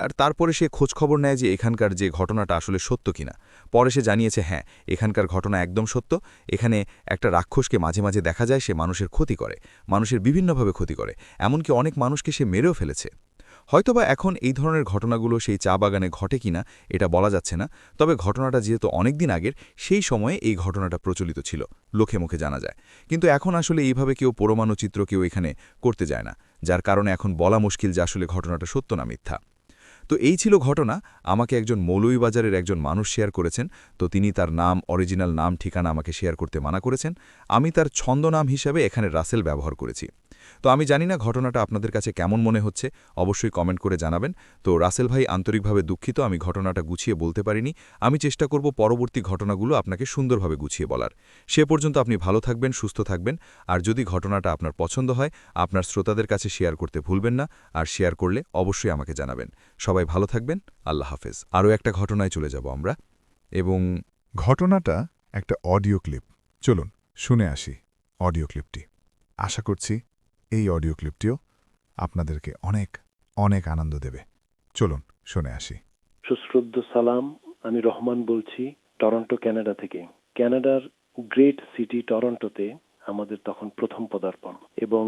I: আর তারপরে সে খোঁজখবর নেয় যে এখানকার যে ঘটনাটা আসলে সত্য কিনা। পরে সে জানিয়েছে হ্যাঁ, এখানকার ঘটনা একদম সত্য। এখানে একটা রাক্ষসকে মাঝে মাঝে দেখা যায়, সে মানুষের ক্ষতি করে, মানুষের বিভিন্নভাবে ক্ষতি করে, এমনকি অনেক মানুষকে সে মেরেও ফেলেছে। হয়তোবা এখন এই ধরনের ঘটনাগুলো সেই চা বাগানে ঘটে কিনা এটা বলা যাচ্ছে না, তবে ঘটনাটা যেহেতু অনেকদিন আগের, সেই সময়ে এই ঘটনাটা প্রচলিত ছিল, লোকে মুখে জানা যায়। কিন্তু এখন আসলে এইভাবে কেউ পরমাণুচিত্র কেউ এখানে করতে যায় না, যার কারণে এখন বলা মুশকিল যে আসলে ঘটনাটা সত্য না মিথ্যা। তো এই ছিল ঘটনা। আমাকে একজন মৌলভীবাজারের একজন মানুষ শেয়ার করেছেন। তো তিনি তার অরিজিনাল নাম ঠিকানা আমাকে শেয়ার করতে মানা করেছেন। আমি তার ছন্দনাম হিসাবে এখানে রাসেল ব্যবহার করেছি। তো আমি জানি না ঘটনাটা আপনাদের কাছে কেমন মনে হচ্ছে, অবশ্যই কমেন্ট করে জানাবেন। তো রাসেল ভাই, আন্তরিকভাবে দুঃখিত আমি ঘটনাটা গুছিয়ে বলতে পারিনি। আমি চেষ্টা করব পরবর্তী ঘটনাগুলো আপনাকে সুন্দরভাবে গুছিয়ে বলার। সে পর্যন্ত আপনি ভালো থাকবেন, সুস্থ থাকবেন। আর যদি ঘটনাটা আপনার পছন্দ হয়, আপনার শ্রোতাদের কাছে শেয়ার করতে ভুলবেন না। আর শেয়ার করলে অবশ্যই আমাকে জানাবেন। সবাই ভালো থাকবেন। আল্লাহ হাফেজ। আরও একটা ঘটনায় চলে যাব আমরা। এবং
M: ঘটনাটা একটা অডিও ক্লিপ। চলুন শুনে আসি অডিও ক্লিপটি। আশা করছি এই অডিও ক্লিপটিও আপনাদেরকে অনেক অনেক আনন্দ দেবে। চলুন শুনে আসি।
N: সুশ্রদ্ধ সালাম, আমি রহমান বলছি টরন্টো, কানাডা থেকে। কানাডার গ্রেট সিটি টরন্টোতে আমাদের তখন প্রথম পদার্পণ, এবং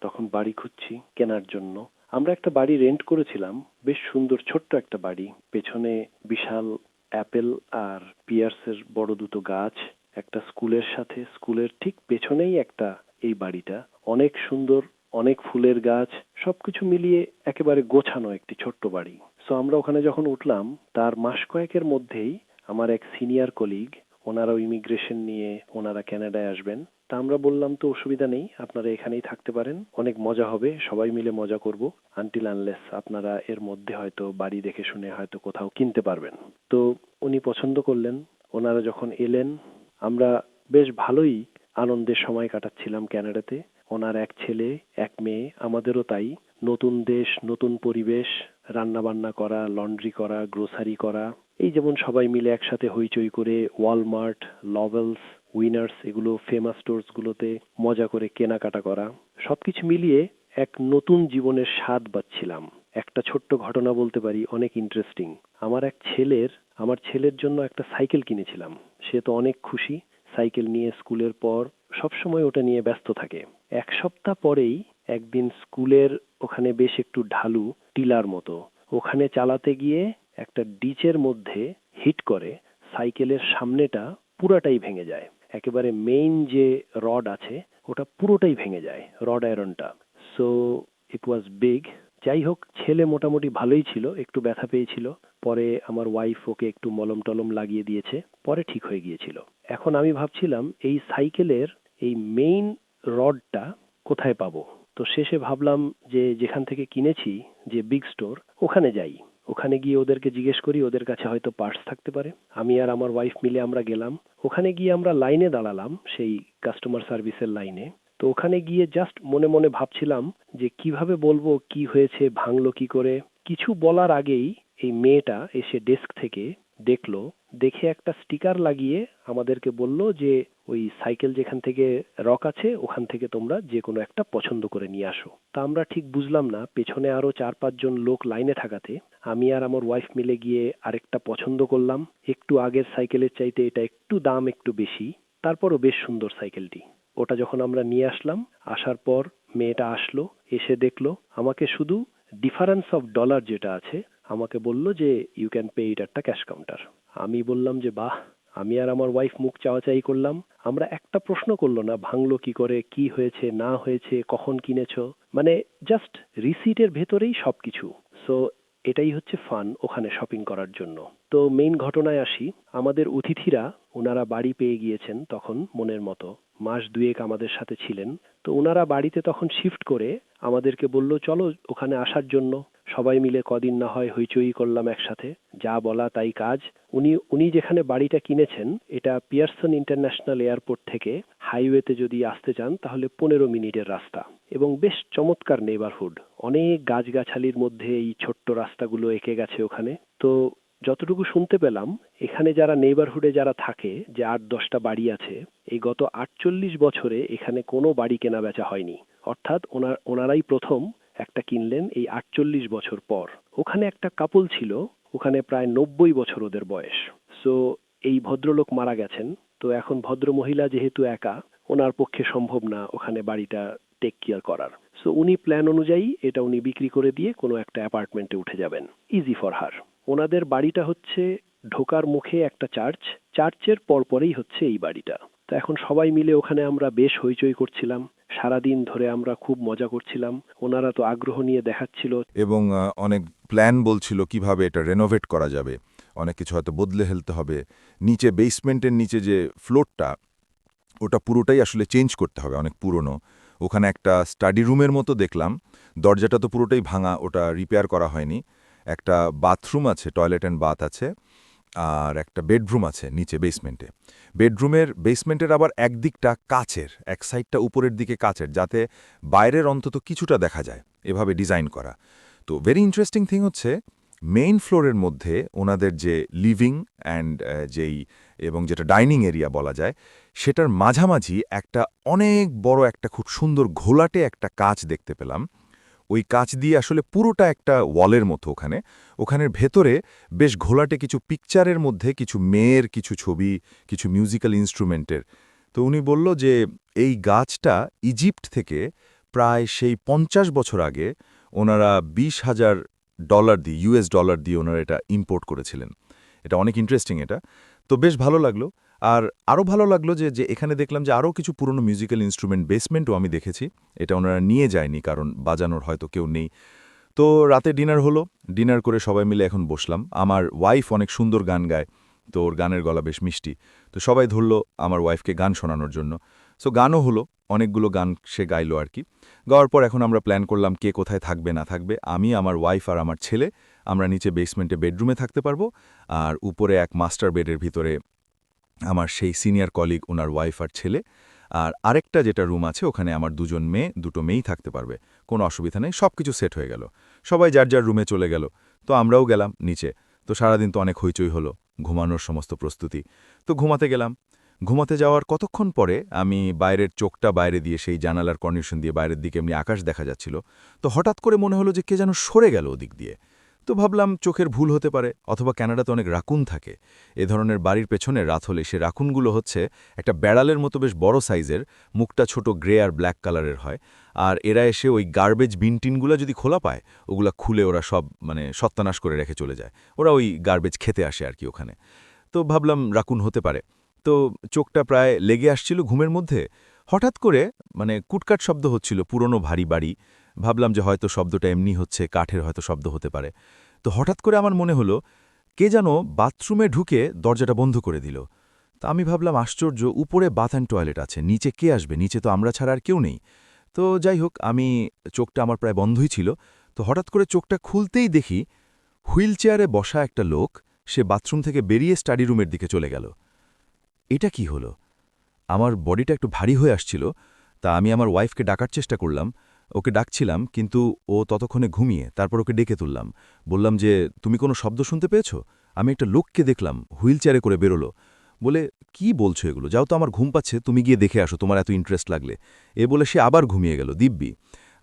N: তখন বাড়ি খুঁজছি কেনার জন্য। আমরা একটা বাড়ি রেন্ট করেছিলাম, বেশ সুন্দর ছোট্ট একটা বাড়ি। পেছনে বিশাল অ্যাপেল আর পিয়ার্সের বড় দুটো গাছ, একটা স্কুলের ঠিক পেছনেই একটা এই বাড়িটা। অনেক সুন্দর, অনেক ফুলের গাছ, সবকিছু মিলিয়ে একেবারে গোছানো একটি ছোট্ট বাড়ি। সো আমরা ওখানে যখন উঠলাম, তার মাস কয়েকের মধ্যেই আমার এক সিনিয়র কলিগ, ওনারাও ইমিগ্রেশন নিয়ে ওনারা কানাডায় আসবেন। তা আমরা বললাম তো অসুবিধা নেই, আপনারা এখানেই থাকতে পারেন, অনেক মজা হবে, সবাই মিলে মজা করব, আনটিল আনলেস আপনারা এর মধ্যে হয়তো বাড়ি দেখে শুনে হয়তো কোথাও কিনতে পারবেন। তো উনি পছন্দ করলেন। ওনারা যখন এলেন, আমরা বেশ ভালোই আনন্দের সময় কাটাচ্ছিলাম কানাডাতে। ওনার এক ছেলে, এক মেয়ে, আমাদেরও তাই। নতুন দেশ, নতুন পরিবেশ, রান্না বান্না করা, লন্ড্রি করা, গ্রোসারি করা, এই যেমন সবাই মিলে একসাথে হইচই করে ওয়ালমার্ট, লভেলস, উইনার্স, এগুলো ফেমাস স্টোরসগুলোতে মজা করে কেনাকাটা করা, সবকিছু মিলিয়ে এক নতুন জীবনের স্বাদ পাচ্ছিলাম। একটা ছোট্ট ঘটনা বলতে পারি, অনেক ইন্টারেস্টিং। আমার ছেলের জন্য একটা সাইকেল কিনেছিলাম। সে তো অনেক খুশি, সাইকেল নিয়ে স্কুলের পর সবসময় ওটা নিয়ে ব্যস্ত থাকে। এক সপ্তাহ পরেই একদিন স্কুলের ওখানে বেশ একটু ঢালু টিলার মতো, ওখানে চালাতে গিয়ে একটা ডিচের মধ্যে হিট করে সাইকেলের সামনেটা পুরাটাই ভেঙে যায়। একেবারে মেইন যে রড আছে ওটা পুরোটাই ভেঙে যায়, রড আয়রনটা। So it was big. যাই হোক, ছেলে মোটামুটি ভালোই ছিল, একটু ব্যথা পেয়েছিল। পরে আমার ওয়াইফ ওকে একটু মলম টলম লাগিয়ে দিয়েছে, পরে ঠিক হয়ে গিয়েছিল। এখন আমি ভাবছিলাম এই সাইকেলের এই মেইন রডটা কোথায় পাবো। তো শেষে ভাবলাম যে যেখান থেকে কিনেছি, যে বিগ স্টোর, ওখানে যাই। ওখানে গিয়ে ওদেরকে জিজ্ঞেস করি, ওদের কাছে হয়তো পার্টস থাকতে পারে। আমি আর আমার ওয়াইফ মিলে আমরা গেলাম। ওখানে গিয়ে আমরা লাইনে দাঁড়ালাম, সেই কাস্টমার সার্ভিসের লাইনে। তো ওখানে গিয়ে জাস্ট মনে মনে ভাবছিলাম যে কিভাবে বলবো কি হয়েছে, ভাঙলো কি করে। কিছু বলার আগেই এই মেয়েটা এসে ডেস্ক থেকে দেখলো, দেখে একটা স্টিকার লাগিয়ে আমাদেরকে বলল যে ওই সাইকেল যেখান থেকে রক আছে ওখান থেকে তোমরা যে কোনো একটা পছন্দ করে নিয়ে আসো। তা আমরা ঠিক বুঝলাম না, পেছনে আরো 4-5 জন লোক লাইনে থাকাতে আমি আর আমার ওয়াইফ মিলে গিয়ে আরেকটা পছন্দ করলাম। একটু আগের সাইকেলের চাইতে এটা একটু দাম একটু বেশি, তারপরও বেশ সুন্দর সাইকেলটি। ওটা যখন আমরা নিয়ে আসলাম, আসার পর মেয়েটা আসলো, এসে দেখলো আমাকে শুধু ডিফারেন্স অফ ডলার যেটা আছে আমাকে বলল যে ইউ ক্যান পে ইট একটা ক্যাশ কাউন্টার। আমি বললাম যে বাহ। আমি আর আমার ওয়াইফ মুখ চাওয়াচাই করলাম। আমরা একটা প্রশ্ন করলো না, ভাঙলো কি করে, কি হয়েছে না হয়েছে, কখন কিনেছো, মানে জাস্ট রিসিটের ভেতরেই সবকিছু। সো এটাই হচ্ছে ফান ওখানে শপিং করার জন্য। তো মেইন ঘটনায় আসি। আমাদের অতিথিরা ওনারা বাড়ি পেয়ে গিয়েছেন তখন মনের মতো, মাস 2 আমাদের সাথে ছিলেন। তো ওনারা বাড়িতে তখন শিফট করে আমাদেরকে বলল চলো ওখানে আসার জন্য। সবাই মিলে কদিন না হয় হইচই করলাম একসাথে, যা বলা তাই কাজ। উনি যেখানে বাড়িটা কিনেছেন এটা পিয়ারসন ইন্টারন্যাশনাল এয়ারপোর্ট থেকে হাইওয়েতে যদি আসতে চান তাহলে 15 মিনিটের রাস্তা, এবং বেশ চমৎকার নেইবারহুড। অনেক গাছগাছালির মধ্যে এই ছোট্ট রাস্তাগুলো এঁকে গেছে ওখানে। তো যতটুকু শুনতে পেলাম, এখানে যারা নেইবারহুডে যারা থাকে, যে 8-10টা বাড়ি আছে, এই গত 48 বছরে এখানে কোনো বাড়ি কেনা বেচা হয়নি। অর্থাৎ ওনারাই প্রথম একটা কিনলেন এই 48 বছর পর। ওখানে একটা কাপল ছিল, ওখানে প্রায় 90 বছর ওদের বয়স। সো এই ভদ্রলোক মারা গেছেন। তো এখন ভদ্র মহিলা যেহেতু একা, ওনার পক্ষে সম্ভব না ওখানে বাড়িটা টেক কেয়ার করার। সো উনি প্ল্যান অনুযায়ী এটা উনি বিক্রি করে দিয়ে কোনো একটা অ্যাপার্টমেন্টে উঠে যাবেন। Easy for her. ওনাদের বাড়িটা হচ্ছে ঢোকার মুখে একটা চার্চের পরপরেই হচ্ছে এই বাড়িটা। তো এখন সবাই মিলে ওখানে আমরা বেশ হইচই করছিলাম, সারাদিন ধরে আমরা খুব মজা করছিলাম। ওনারা তো আগ্রহ নিয়ে দেখাচ্ছিল।
I: এবং অনেক প্ল্যান বলছিল কিভাবে এটা রেনোভেট করা যাবে, অনেক কিছু হয়তো বদলে ফেলতে হবে। নিচে বেসমেন্টের নিচে যে ফ্লোরটা, ওটা পুরোটাই আসলে চেঞ্জ করতে হবে, অনেক পুরনো। ওখানে একটা স্টাডি রুমের মতো দেখলাম, দরজাটা তো পুরোটাই ভাঙা, ওটা রিপেয়ার করা হয়নি। একটা বাথরুম আছে, টয়লেট অ্যান্ড বাথ আছে, আর একটা বেডরুম আছে নিচে বেসমেন্টে। বেসমেন্টের আবার একদিকটা কাচের, এক সাইডটা উপরের দিকে কাচের, যাতে বাইরের অন্তত কিছুটা দেখা যায়, এভাবে ডিজাইন করা। তো ভেরি ইন্টারেস্টিং থিং হচ্ছে মেইন ফ্লোরের মধ্যে ওনাদের যে লিভিং অ্যান্ড এবং যেটা ডাইনিং এরিয়া বলা যায়, সেটার মাঝামাঝি একটা অনেক বড় একটা খুব সুন্দর ঘোলাটে একটা কাচ দেখতে পেলাম। ওই কাচ দিয়ে আসলে পুরোটা একটা ওয়ালের মতো ওখানের ভেতরে বেশ ঘোলাটে কিছু পিকচারের মধ্যে কিছু মেয়ের কিছু ছবি, কিছু মিউজিক্যাল ইনস্ট্রুমেন্টের। তো উনি বলল যে এই গাছটা ইজিপ্ট থেকে প্রায় সেই 50 বছর আগে ওনারা $20,000 দিয়ে, US ডলার দিয়ে ওনারা এটা ইম্পোর্ট করেছিলেন। এটা অনেক ইন্টারেস্টিং এটা। তো বেশ ভালো লাগলো। আর আরও ভালো লাগলো যে এখানে দেখলাম যে আরও কিছু পুরনো মিউজিক্যাল ইনস্ট্রুমেন্ট বেসমেন্টও আমি দেখেছি। এটা ওনারা নিয়ে যায়নি, কারণ বাজানোর হয়তো কেউ নেই। তো রাতে ডিনার হলো, ডিনার করে সবাই মিলে এখন বসলাম। আমার ওয়াইফ অনেক সুন্দর গান গায়, তো ওর গানের গলা বেশ মিষ্টি। তো সবাই ধরলো আমার ওয়াইফকে গান শোনানোর জন্য। সো গানও হলো, অনেকগুলো গান সে গাইলো আর কি। গাওয়ার পর এখন আমরা প্ল্যান করলাম কে কোথায় থাকবে না থাকবে। আমি, আমার ওয়াইফ আর আমার ছেলে আমরা নিচে বেসমেন্টে বেডরুমে থাকতে পারবো, আর উপরে এক মাস্টার বেডের ভিতরে আমার সেই সিনিয়র কলিগ, ওনার ওয়াইফ আর ছেলে। আর আরেকটা যেটা রুম আছে ওখানে আমার দুটো মেয়েই থাকতে পারবে, কোনো অসুবিধা নেই। সব কিছু সেট হয়ে গেল, সবাই যার যার রুমে চলে গেল। তো আমরাও গেলাম নিচে। তো সারাদিন তো অনেক হইচই হলো, ঘুমানোর সমস্ত প্রস্তুতি। তো ঘুমাতে গেলাম। ঘুমাতে যাওয়ার কতক্ষণ পরে আমি বাইরের চোখটা বাইরে দিয়ে, সেই জানালার কন্ডিশন দিয়ে বাইরের দিকে এমনি আকাশ দেখা যাচ্ছিল। তো হঠাৎ করে মনে হলো যে কে যেন সরে গেল ওদিক দিয়ে। তো ভাবলাম চোখের ভুল হতে পারে, অথবা ক্যানাডাতে অনেক রাকুন থাকে। এ ধরনের বাড়ির পেছনে রাত হলে সে রাকুনগুলো হচ্ছে একটা বেড়ালের মতো বেশ বড় সাইজের, মুখটা ছোট গ্রে আর ব্ল্যাক কালারের হয়। আর এরা এসে ওই গার্বেজ বিনটিনগুলো যদি খোলা পায়, ওগুলা খুলে ওরা সব সত্যানাশ করে রেখে চলে যায়। ওরা ওই গার্বেজ খেতে আসে আর কি ওখানে। তো ভাবলাম রাকুন হতে পারে। তো চোখটা প্রায় লেগে আসছিল ঘুমের মধ্যে। হঠাৎ করে কুটকাট শব্দ হচ্ছিল, পুরনো ভারী বাড়ি,
C: ভাবলাম যে হয়তো শব্দটা এমনি হচ্ছে, কাঠের হয়তো শব্দ হতে পারে। তো হঠাৎ করে আমার মনে হলো কে যেন বাথরুমে ঢুকে দরজাটা বন্ধ করে দিল। তা আমি ভাবলাম আশ্চর্য, উপরে বাথ অ্যান্ড টয়লেট আছে, নিচে কে আসবে, নিচে তো আমরা ছাড়া আর কেউ নেই। তো যাই হোক, আমি চোখটা আমার প্রায় বন্ধই ছিল। তো হঠাৎ করে চোখটা খুলতেই দেখি হুইল চেয়ারে বসা একটা লোক, সে বাথরুম থেকে বেরিয়ে স্টাডি রুমের দিকে চলে গেল। এটা কি হলো? আমার বডিটা একটু ভারী হয়ে আসছিল। তা আমি আমার ওয়াইফকে ডাকার চেষ্টা করলাম, ওকে ডাকছিলাম, কিন্তু ও ততক্ষণে ঘুমিয়ে। তারপর ওকে ডেকে তুললাম, বললাম যে তুমি কোনো শব্দ শুনতে পেয়েছো? আমি একটা লোককে দেখলাম হুইল চেয়ারে করে বেরোলো। বলে কি বলছো এগুলো, যাও তো, আমার ঘুম পাচ্ছে, তুমি গিয়ে দেখে আসো, তোমার এত ইন্টারেস্ট লাগলে। এ বলে সে আবার ঘুমিয়ে গেল দিব্যি।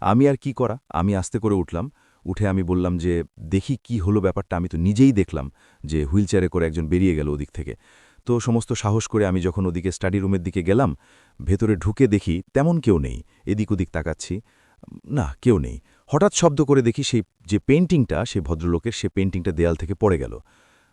C: আমি আর কি করা, আমি আস্তে করে উঠলাম। উঠে আমি বললাম যে দেখি কি হলো ব্যাপারটা, আমি তো নিজেই দেখলাম যে হুইল চেয়ারে করে একজন বেরিয়ে গেল ওদিক থেকে। তো সমস্ত সাহস করে আমি যখন ওদিকে স্টাডি রুমের দিকে গেলাম, ভেতরে ঢুকে দেখি তেমন কেউ নেই। এদিক ওদিক তাকাচ্ছি, না কেউ নেই। হঠাৎ শব্দ করে দেখি সেই যে পেইন্টিংটা, সে ভদ্রলোকের, সে পেইন্টিংটা দেয়াল থেকে পড়ে গেল।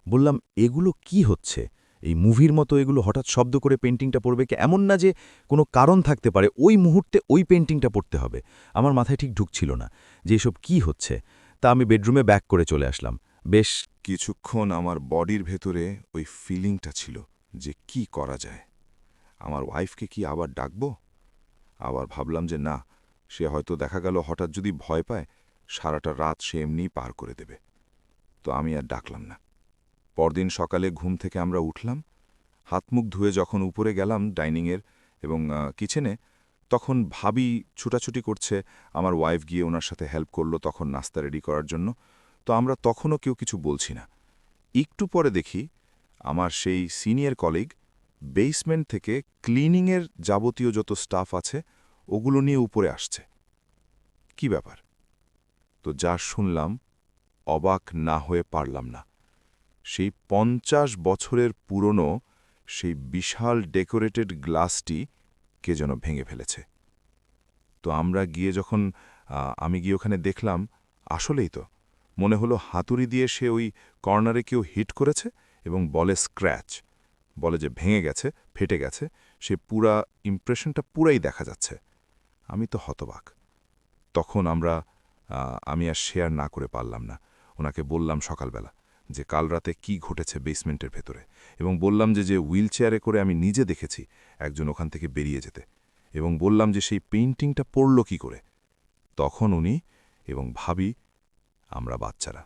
C: বললাম এগুলো কি হচ্ছে? এই মুভির মতো এগুলো হঠাৎ শব্দ করে পেইন্টিংটা পড়বে কি? এমন না যে কোনো কারণ থাকতে পারে ওই মুহূর্তে ওই পেইন্টিংটা পড়তে হবে। আমার মাথায় ঠিক ঢুকছিল না যে এসব কি হচ্ছে। তা আমি বেডরুমে ব্যাক করে চলে আসলাম। বেশ
I: কিছুক্ষণ আমার বডির ভেতরে ওই ফিলিংটা ছিল যে কি করা যায়। আমার ওয়াইফকে কি আবার ডাকব? আবার ভাবলাম যে না, সে হয়তো দেখা গেল হঠাৎ যদি ভয় পায়, সারাটা রাত সে এমনিই পার করে দেবে। তো আমি আর ডাকলাম না। পরদিন সকালে ঘুম থেকে আমরা উঠলাম, হাতমুখ ধুয়ে যখন উপরে গেলাম ডাইনিংয়ের এবং কিচেনে, তখন ভাবি ছুটাছুটি করছে। আমার ওয়াইফ গিয়ে ওনার সাথে হেল্প করলো তখন নাস্তা রেডি করার জন্য। তো আমরা তখনও কেউ কিছু বলছি না। একটু পরে দেখি আমার সেই সিনিয়র কলিগ বেসমেন্ট থেকে ক্লিনিংয়ের যাবতীয় যত স্টাফ আছে ওগুলো নিয়ে উপরে আসছে। কি ব্যাপার? তো যা শুনলাম অবাক না হয়ে পারলাম না। সেই ৫০ বছরের পুরনো সেই বিশাল ডেকোরেটেড গ্লাসটি কে যেন ভেঙে ফেলেছে। তো আমরা গিয়ে যখন আমি গিয়ে ওখানে দেখলাম, আসলেই তো মনে হলো হাতুড়ি দিয়ে সে ওই কর্নারে কেউ হিট করেছে এবং বলে স্ক্র্যাচ, বলে যে ভেঙে গেছে, ফেটে গেছে। সে পুরা ইমপ্রেশনটা পুরাই দেখা যাচ্ছে। আমি তো হতবাক। তখন আমি আর শেয়ার না করে পারলাম না। ওনাকে বললাম সকালবেলা যে কাল রাতে কি ঘটেছে বেসমেন্টের ভেতরে, এবং বললাম যে হুইল চেয়ারে করে আমি নিজে দেখেছি একজন ওখান থেকে বেরিয়ে যেতে, এবং বললাম যে সেই পেইন্টিংটা পড়ল কি করে। তখন উনি এবং ভাবি, আমরা বাচ্চারা।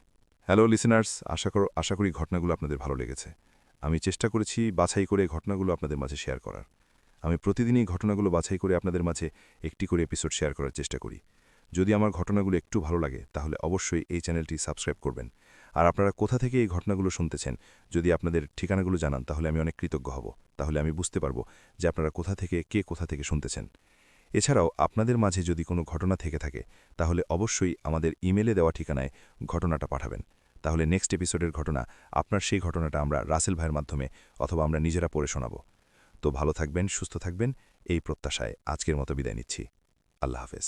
I: হ্যালো লিসেনার্স, আশা করি ঘটনাগুলো আপনাদের ভালো লেগেছে। আমি চেষ্টা করেছি বাছাই করে ঘটনাগুলো আপনাদের মাঝে শেয়ার করার। আমি প্রতিদিনই ঘটনাগুলো বাছাই করে আপনাদের মাঝে একটি করে এপিসোড শেয়ার করার চেষ্টা করি। যদি আমার ঘটনাগুলো একটু ভালো লাগে তাহলে অবশ্যই এই চ্যানেলটি সাবস্ক্রাইব করবেন। আর আপনারা কোথা থেকে এই ঘটনাগুলো শুনতেছেন যদি আপনাদের ঠিকানাগুলো জানান তাহলে আমি অনেক কৃতজ্ঞ হব। তাহলে আমি বুঝতে পারবো যে আপনারা কোথা থেকে শুনতেছেন। এছাড়াও আপনাদের মাঝে যদি কোনো ঘটনা থেকে থাকে তাহলে অবশ্যই আমাদের ইমেলে দেওয়া ঠিকানায় ঘটনাটা পাঠাবেন। তাহলে নেক্সট এপিসোডের ঘটনা, আপনার সেই ঘটনাটা আমরা রাসেল ভাইয়ের মাধ্যমে অথবা আমরা নিজেরা পড়ে শোনাব। তো ভালো থাকবেন, সুস্থ থাকবেন, এই প্রত্যাশায় আজকের মতো বিদায় নিচ্ছি। আল্লাহ হাফেজ।